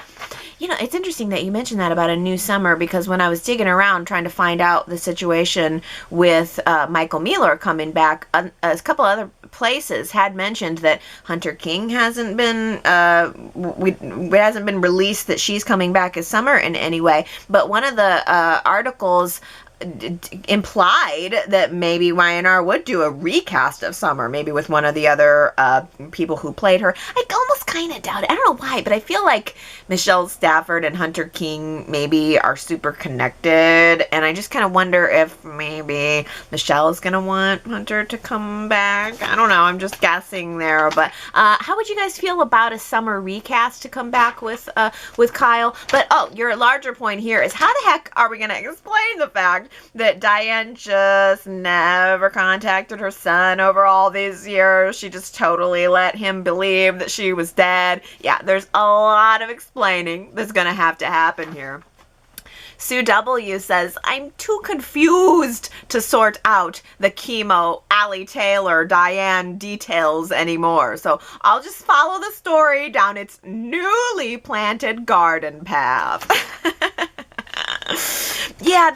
It's interesting that you mentioned that about a new Summer, because when I was digging around trying to find out the situation with Michael Mealer coming back, a couple other places had mentioned that Hunter King hasn't been released that she's coming back as Summer in any way. But one of the articles implied that maybe Y&R would do a recast of Summer, maybe with one of the other people who played her. I almost kind of doubt it. I don't know why, but I feel like Michelle Stafford and Hunter King maybe are super connected, and I just kind of wonder if maybe Michelle is going to want Hunter to come back. I don't know. I'm just guessing there, but how would you guys feel about a Summer recast to come back with Kyle? But your larger point here is, how the heck are we going to explain the fact fact that Diane just never contacted her son over all these years. She just totally let him believe that she was dead. Yeah, there's a lot of explaining that's going to have to happen here. Sue W. says, I'm too confused to sort out the chemo, Allie Taylor, Diane details anymore. So I'll just follow the story down its newly planted garden path. Yeah,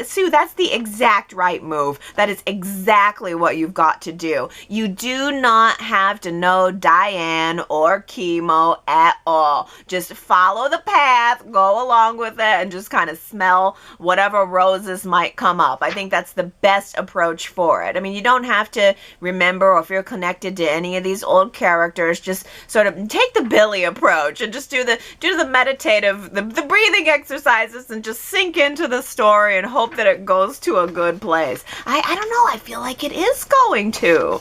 Sue, that's the exact right move. That is exactly what you've got to do. You do not have to know Diane or chemo at all. Just follow the path, go along with it, and just kind of smell whatever roses might come up. I think that's the best approach for it. I mean, you don't have to remember, or if you're connected to any of these old characters, just sort of take the Billy approach and just do the meditative, the breathing exercises, and just sink into the story and hope that it goes to a good place. I don't know. I feel like it is going to.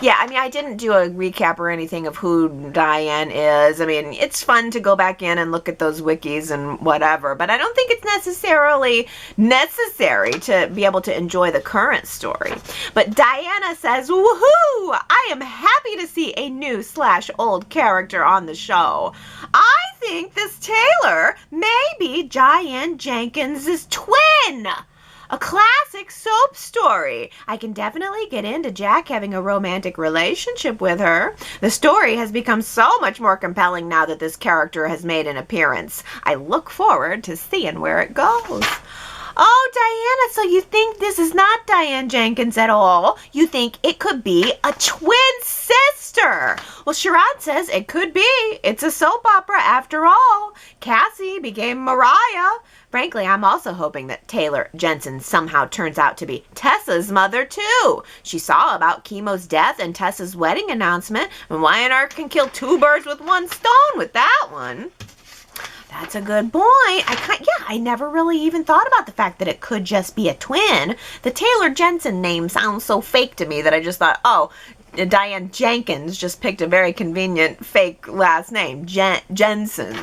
Yeah, I mean, I didn't do a recap or anything of who Diane is. I mean, it's fun to go back in and look at those wikis and whatever, but I don't think it's necessarily necessary to be able to enjoy the current story. But Diana says, woohoo! I am happy to see a new/old character on the show. I think this Taylor may be Diane Jenkins' twin. A classic soap story. I can definitely get into Jack having a romantic relationship with her. The story has become so much more compelling now that this character has made an appearance. I look forward to seeing where it goes. Oh, Diana, so you think this is not Diane Jenkins at all? You think it could be a twin sister? Well, Sharad says it could be. It's a soap opera after all. Cassie became Mariah. Frankly, I'm also hoping that Taylor Jensen somehow turns out to be Tessa's mother, too. She saw about Chemo's death and Tessa's wedding announcement, and Y&R can kill two birds with one stone with that one. That's a good point. I never really even thought about the fact that it could just be a twin. The Taylor Jensen name sounds so fake to me that I just thought, oh, Diane Jenkins just picked a very convenient fake last name, Jensen.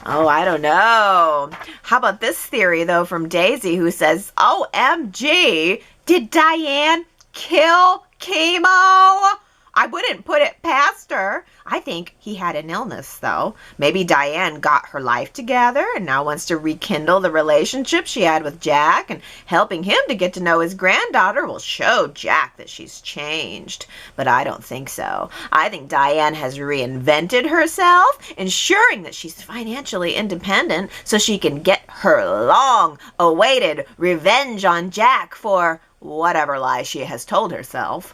Oh, I don't know. How about this theory, though, from Daisy, who says, OMG, did Diane kill Chemo? I wouldn't put it past her. I think he had an illness, though. Maybe Diane got her life together and now wants to rekindle the relationship she had with Jack, and helping him to get to know his granddaughter will show Jack that she's changed. But I don't think so. I think Diane has reinvented herself, ensuring that she's financially independent so she can get her long-awaited revenge on Jack for whatever lie she has told herself.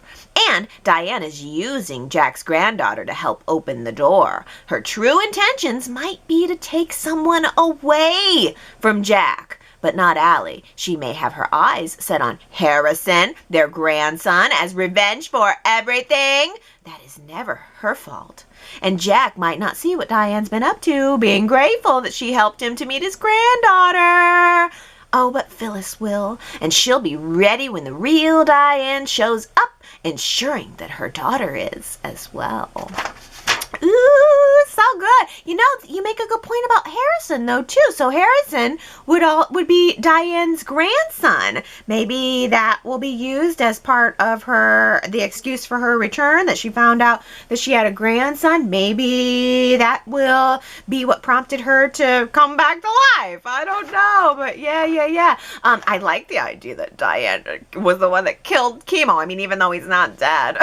And Diane is using Jack's granddaughter to help open the door. Her true intentions might be to take someone away from Jack, but not Allie. She may have her eyes set on Harrison, their grandson, as revenge for everything. That is never her fault. And Jack might not see what Diane's been up to, being grateful that she helped him to meet his granddaughter. Oh, but Phyllis will, and she'll be ready when the real Diane shows up, ensuring that her daughter is as well. Ooh, so good. You know, you make a good point about Harrison, though, too. So Harrison would be Diane's grandson. Maybe that will be used as part of the excuse for her return, that she found out that she had a grandson. Maybe that will be what prompted her to come back to life. I don't know, but yeah. I like the idea that Diane was the one that killed Chemo. I mean, even though he's not dead.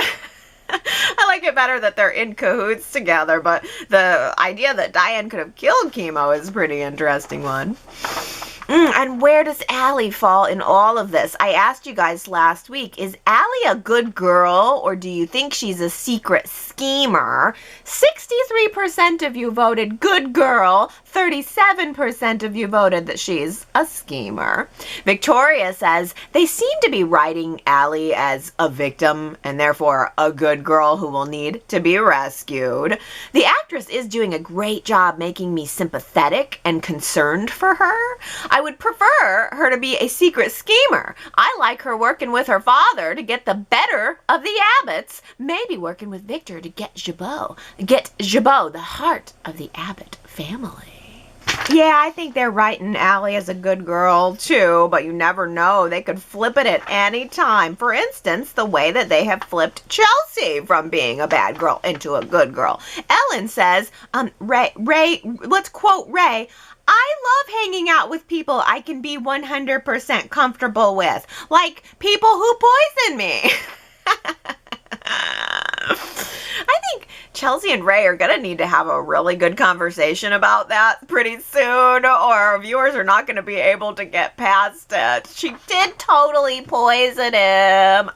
I like it better that they're in cahoots together, but the idea that Diane could have killed Chemo is a pretty interesting one. And where does Allie fall in all of this? I asked you guys last week, is Allie a good girl, or do you think she's a secret schemer? 63% of you voted good girl. 37% of you voted that she's a schemer. Victoria says, they seem to be writing Allie as a victim and therefore a good girl who will need to be rescued. The actress is doing a great job making me sympathetic and concerned for her. I would prefer her to be a secret schemer. I like her working with her father to get the better of the Abbotts, maybe working with Victor to get Jabot, the heart of the Abbott family. Yeah, I think they're writing Allie as a good girl, too, but you never know. They could flip it at any time. For instance, the way that they have flipped Chelsea from being a bad girl into a good girl. Ellen says, Ray, let's quote Ray, I love hanging out with people I can be 100% comfortable with, like people who poison me. I think Chelsea and Ray are going to need to have a really good conversation about that pretty soon, or our viewers are not going to be able to get past it. She did totally poison him.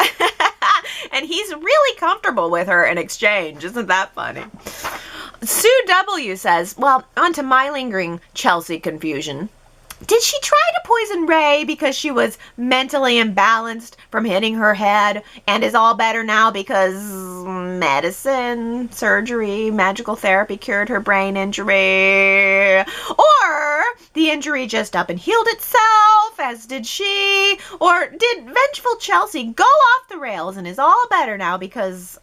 And he's really comfortable with her in exchange. Isn't that funny? Sue W. says, well, on to my lingering Chelsea confusion. Did she try to poison Ray because she was mentally imbalanced from hitting her head and is all better now because medicine, surgery, magical therapy cured her brain injury? Or the injury just up and healed itself, as did she? Or did vengeful Chelsea go off the rails and is all better now because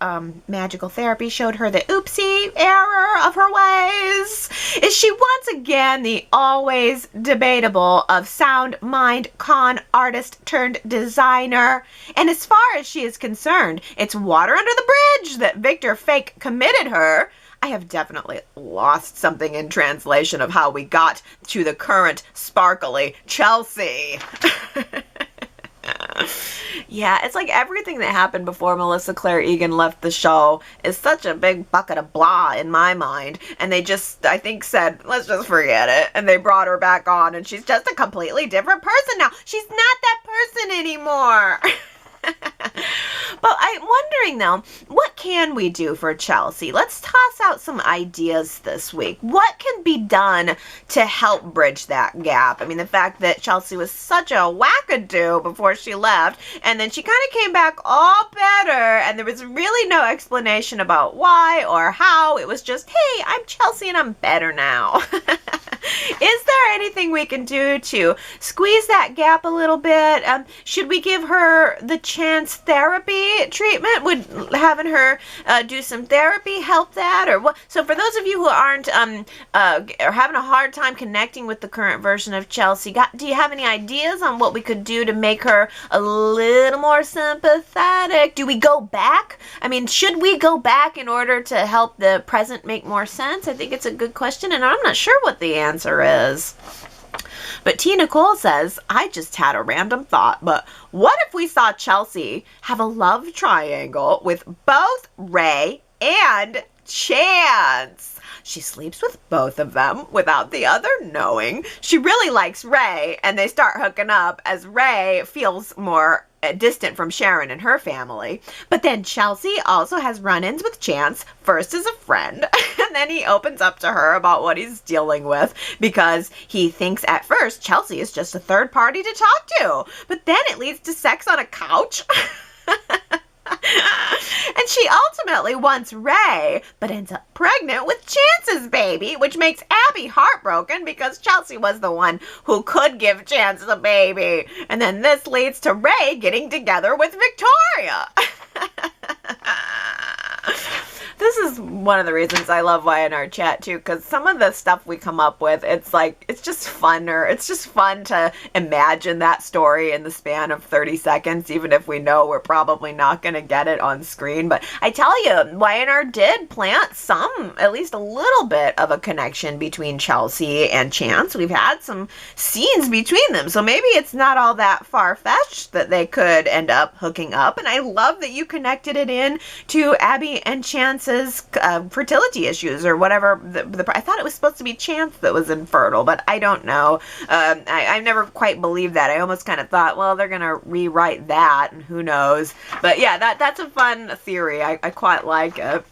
magical therapy showed her the oopsie error of her ways? Is she once again the always debatable of sound mind con artist turned designer? And as far as she is concerned, it's water under the bridge that Victor fake committed her. I have definitely lost something in translation of how we got to the current sparkly Chelsea. Yeah, it's like everything that happened before Melissa Claire Egan left the show is such a big bucket of blah in my mind. And they just, I think, said, let's just forget it. And they brought her back on, and she's just a completely different person now. She's not that person anymore. But I'm wondering, though, what can we do for Chelsea? Let's toss out some ideas this week. What can be done to help bridge that gap? I mean, the fact that Chelsea was such a wackadoo before she left, and then she kind of came back all better, and there was really no explanation about why or how. It was just, hey, I'm Chelsea and I'm better now. Is there anything we can do to squeeze that gap a little bit? Should we give her the chance therapy treatment? Would having her do some therapy help that? Or what? So for those of you who aren't are having a hard time connecting with the current version of Chelsea, do you have any ideas on what we could do to make her a little more sympathetic? Do we go back? I mean, should we go back in order to help the present make more sense? I think it's a good question, and I'm not sure what the answer is. But T. Nicole says, I just had a random thought, but what if we saw Chelsea have a love triangle with both Ray and Chance? She sleeps with both of them without the other knowing. She really likes Ray, and they start hooking up as Ray feels more distant from Sharon and her family. But then Chelsea also has run-ins with Chance, first as a friend, and then he opens up to her about what he's dealing with because he thinks at first Chelsea is just a third party to talk to. But then it leads to sex on a couch. And she ultimately wants Ray, but ends up pregnant with Chance's baby, which makes Abby heartbroken because Chelsea was the one who could give Chance the baby. And then this leads to Ray getting together with Victoria. This is one of the reasons I love Y&R Chat, too, because some of the stuff we come up with, it's like, it's just funner. It's just fun to imagine that story in the span of 30 seconds, even if we know we're probably not going to get it on screen. But I tell you, Y&R did plant at least a little bit of a connection between Chelsea and Chance. We've had some scenes between them, so maybe it's not all that far-fetched that they could end up hooking up. And I love that you connected it in to Abby and Chance's fertility issues or whatever. I thought it was supposed to be Chance that was infertile, but I don't know. I've never quite believed that. I almost kind of thought, well, they're going to rewrite that, and who knows. But yeah, that's a fun theory. I quite like it.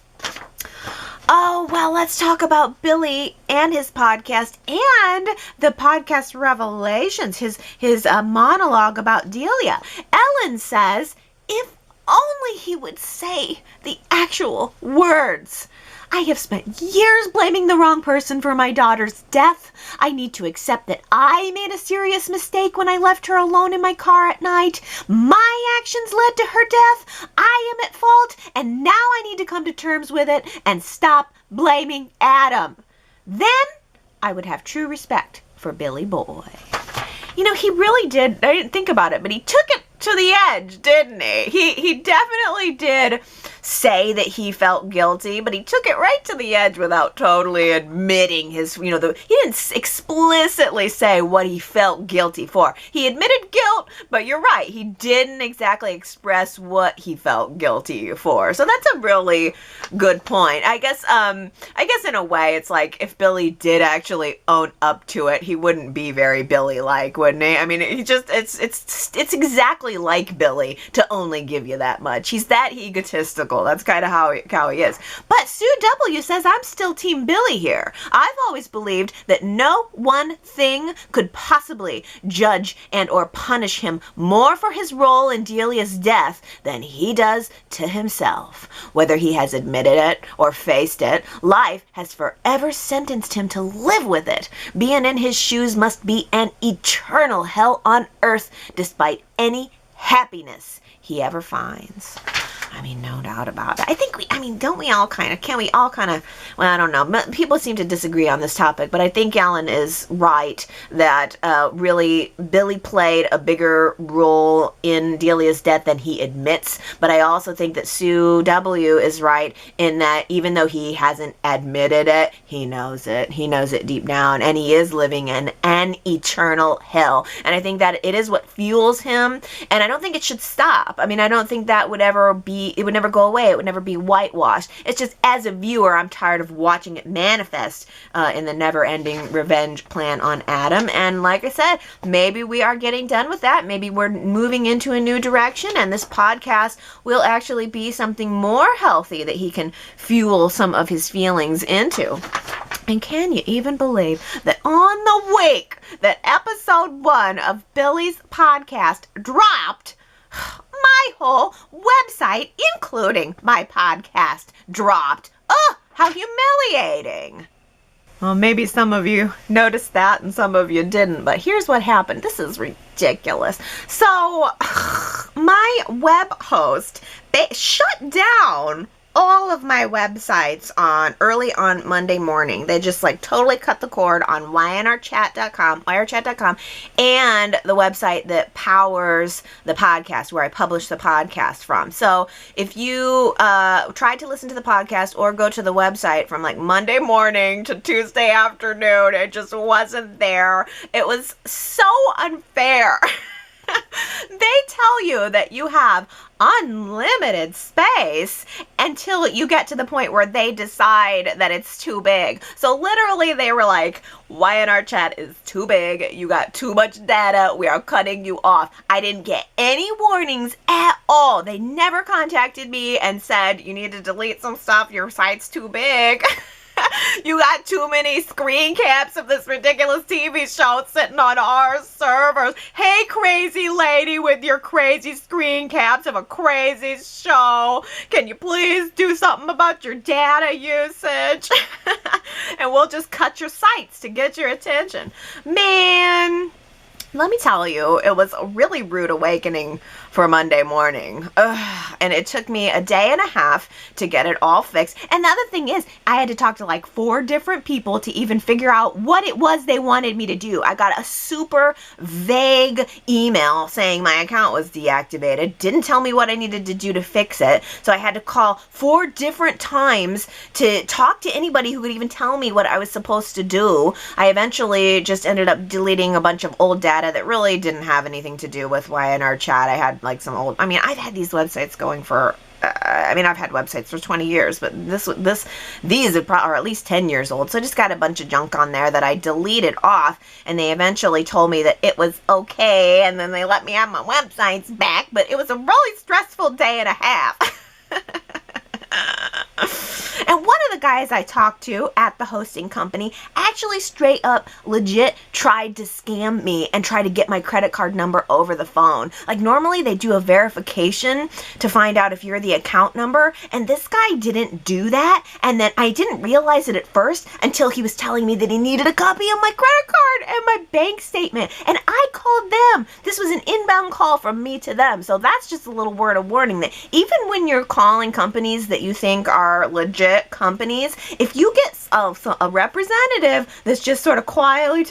Oh, well, let's talk about Billy and his podcast and the podcast Revelations, his monologue about Delia. Ellen says, if only he would say the actual words. I have spent years blaming the wrong person for my daughter's death. I need to accept that I made a serious mistake when I left her alone in my car at night. My actions led to her death. I am at fault, and now I need to come to terms with it and stop blaming Adam. Then I would have true respect for Billy Boy. You know, he really did, I didn't think about it, but he took it to the edge, didn't he? He definitely did say that he felt guilty, but he took it right to the edge without totally admitting his, he didn't explicitly say what he felt guilty for. He admitted guilt, but you're right, he didn't exactly express what he felt guilty for. So that's a really good point. I guess in a way, it's like if Billy did actually own up to it, he wouldn't be very Billy-like, wouldn't he? I mean, it's exactly like Billy to only give you that much. He's that egotistical. That's kind of how he is. But Sue W says, I'm still Team Billy here. I've always believed that no one thing could possibly judge and or punish him more for his role in Delia's death than he does to himself. Whether he has admitted it or faced it, life has forever sentenced him to live with it. Being in his shoes must be an eternal hell on earth, despite any happiness he ever finds. I mean, no doubt about it. I think don't we all kind of, can we all kind of, well, I don't know. People seem to disagree on this topic, but I think Alan is right that really Billy played a bigger role in Delia's death than he admits. But I also think that Sue W is right in that even though he hasn't admitted it, he knows it. He knows it deep down, and he is living in an eternal hell. And I think that it is what fuels him, and I don't think it should stop. I mean, I don't think that would ever be, it would never go away. It would never be whitewashed. It's just, as a viewer, I'm tired of watching it manifest in the never-ending revenge plan on Adam. And like I said, maybe we are getting done with that. Maybe we're moving into a new direction, and this podcast will actually be something more healthy that he can fuel some of his feelings into. And can you even believe that on the week that episode 1 of Billy's podcast dropped, my whole website, including my podcast, dropped. Oh, how humiliating. Well, maybe some of you noticed that and some of you didn't, but here's what happened. This is ridiculous. So, my web host, they shut down all of my websites early on Monday morning. They just totally cut the cord on ynrchat.com, yrchat.com, and the website that powers the podcast, where I publish the podcast from. So if you tried to listen to the podcast or go to the website from Monday morning to Tuesday afternoon, it just wasn't there. It was so unfair. They tell you that you have unlimited space until you get to the point where they decide that it's too big. So literally they were like, Y&R Chat is too big. You got too much data. We are cutting you off. I didn't get any warnings at all. They never contacted me and said, you need to delete some stuff. Your site's too big. You got too many screen caps of this ridiculous TV show sitting on our servers. Hey, crazy lady with your crazy screen caps of a crazy show. Can you please do something about your data usage? And we'll just cut your sites to get your attention. Man, let me tell you, it was a really rude awakening for Monday morning. And it took me a day and a half to get it all fixed. And the other thing is, I had to talk to 4 different people to even figure out what it was they wanted me to do. I got a super vague email saying my account was deactivated, didn't tell me what I needed to do to fix it. So I had to call 4 different times to talk to anybody who could even tell me what I was supposed to do. I eventually just ended up deleting a bunch of old data that really didn't have anything to do with Y&R Chat. I had some old, I've had these websites going for, I've had websites for 20 years, but these are at least 10 years old. So I just got a bunch of junk on there that I deleted off, and they eventually told me that it was okay, and then they let me have my websites back, but it was a really stressful day and a half. And one of the guys I talked to at the hosting company actually straight up legit tried to scam me and try to get my credit card number over the phone. Normally they do a verification to find out if you're the account number, and this guy didn't do that. And then I didn't realize it at first until he was telling me that he needed a copy of my credit card and my bank statement. And I called them. This was an inbound call from me to them. So that's just a little word of warning that even when you're calling companies that you think are legit legit companies, if you get a representative that's just sort of quietly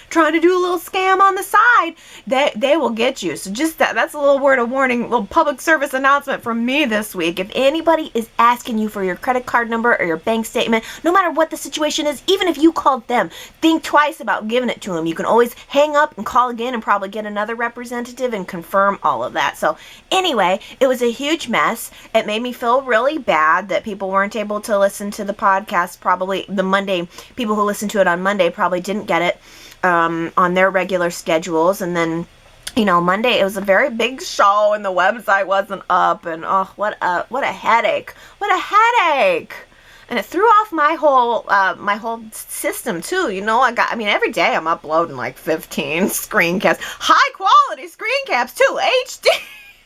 trying to do a little scam on the side, they will get you. So just that's a little word of warning, little public service announcement from me this week. If anybody is asking you for your credit card number or your bank statement, no matter what the situation is, even if you called them, think twice about giving it to them. You can always hang up and call again and probably get another representative and confirm all of that. So anyway, it was a huge mess. It made me feel really bad that people weren't able to listen to the podcast. Probably the Monday, people who listened to it on Monday probably didn't get it on their regular schedules. And then, you know, Monday, it was a very big show and the website wasn't up, and oh, what a headache. What a headache. And it threw off my whole system too. You know, every day I'm uploading like 15 screen caps, high quality screen caps too, HD.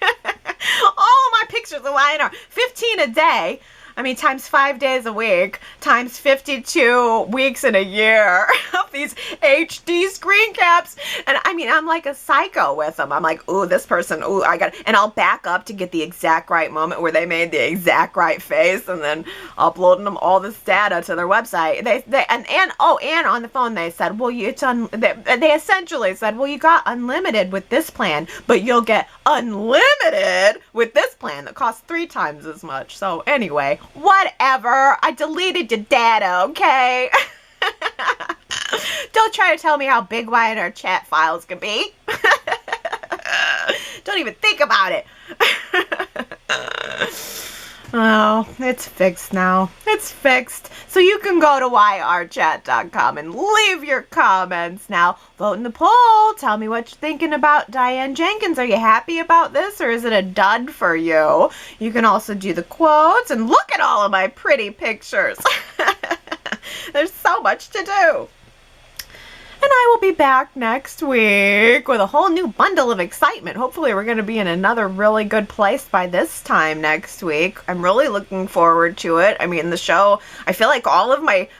All of my pictures of Y&R, 15 a day. I mean, times 5 days a week, times 52 weeks in a year of these HD screen caps. And I mean, I'm like a psycho with them. I'm like, ooh, this person, ooh, and I'll back up to get the exact right moment where they made the exact right face, and then uploading them all this data to their website. And on the phone they said, well, they essentially said, well, you got unlimited with this plan, but you'll get unlimited with this plan that costs 3 times as much. So anyway, whatever. I deleted your data, okay? Don't try to tell me how big Y&R Chat files can be. Don't even think about it. Oh, it's fixed now. It's fixed. So you can go to yrchat.com and leave your comments now. Vote in the poll. Tell me what you're thinking about Diane Jenkins. Are you happy about this, or is it a dud for you? You can also do the quotes, and look at all of my pretty pictures. There's so much to do. And I will be back next week with a whole new bundle of excitement. Hopefully we're going to be in another really good place by this time next week. I'm really looking forward to it. I mean, the show, I feel like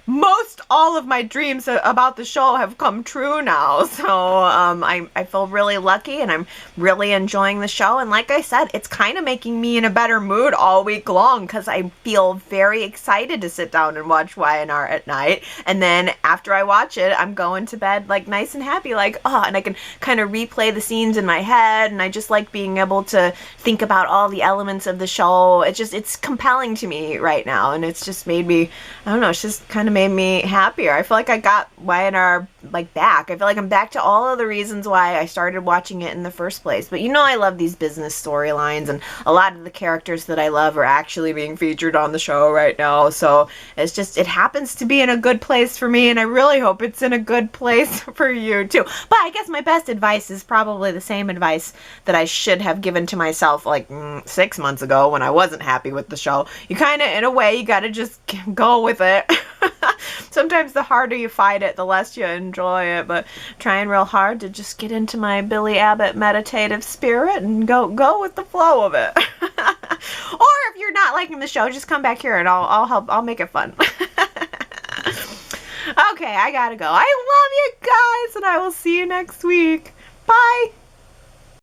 most all of my dreams about the show have come true now. So I feel really lucky, and I'm really enjoying the show. And like I said, it's kind of making me in a better mood all week long, because I feel very excited to sit down and watch Y&R at night. And then after I watch it, I'm going to bed like nice and happy, like, oh, and I can kind of replay the scenes in my head, and I just like being able to think about all the elements of the show. It's compelling to me right now, and it's just made me, I don't know, it's just kind of made me happier. I feel like I got Y&R like back. I feel like I'm back to all of the reasons why I started watching it in the first place. But you know, I love these business storylines, and a lot of the characters that I love are actually being featured on the show right now. So it's just, it happens to be in a good place for me, and I really hope it's in a good place for you too. But I guess my best advice is probably the same advice that I should have given to myself like 6 months ago when I wasn't happy with the show. You kind of, in a way, you got to just go with it. Sometimes the harder you fight it, the less you enjoy it, but trying real hard to just get into my Billy Abbott meditative spirit and go with the flow of it. Or if you're not liking the show, just come back here and I'll help. I'll make it fun. Okay, I gotta go. I love you guys, and I will see you next week. Bye.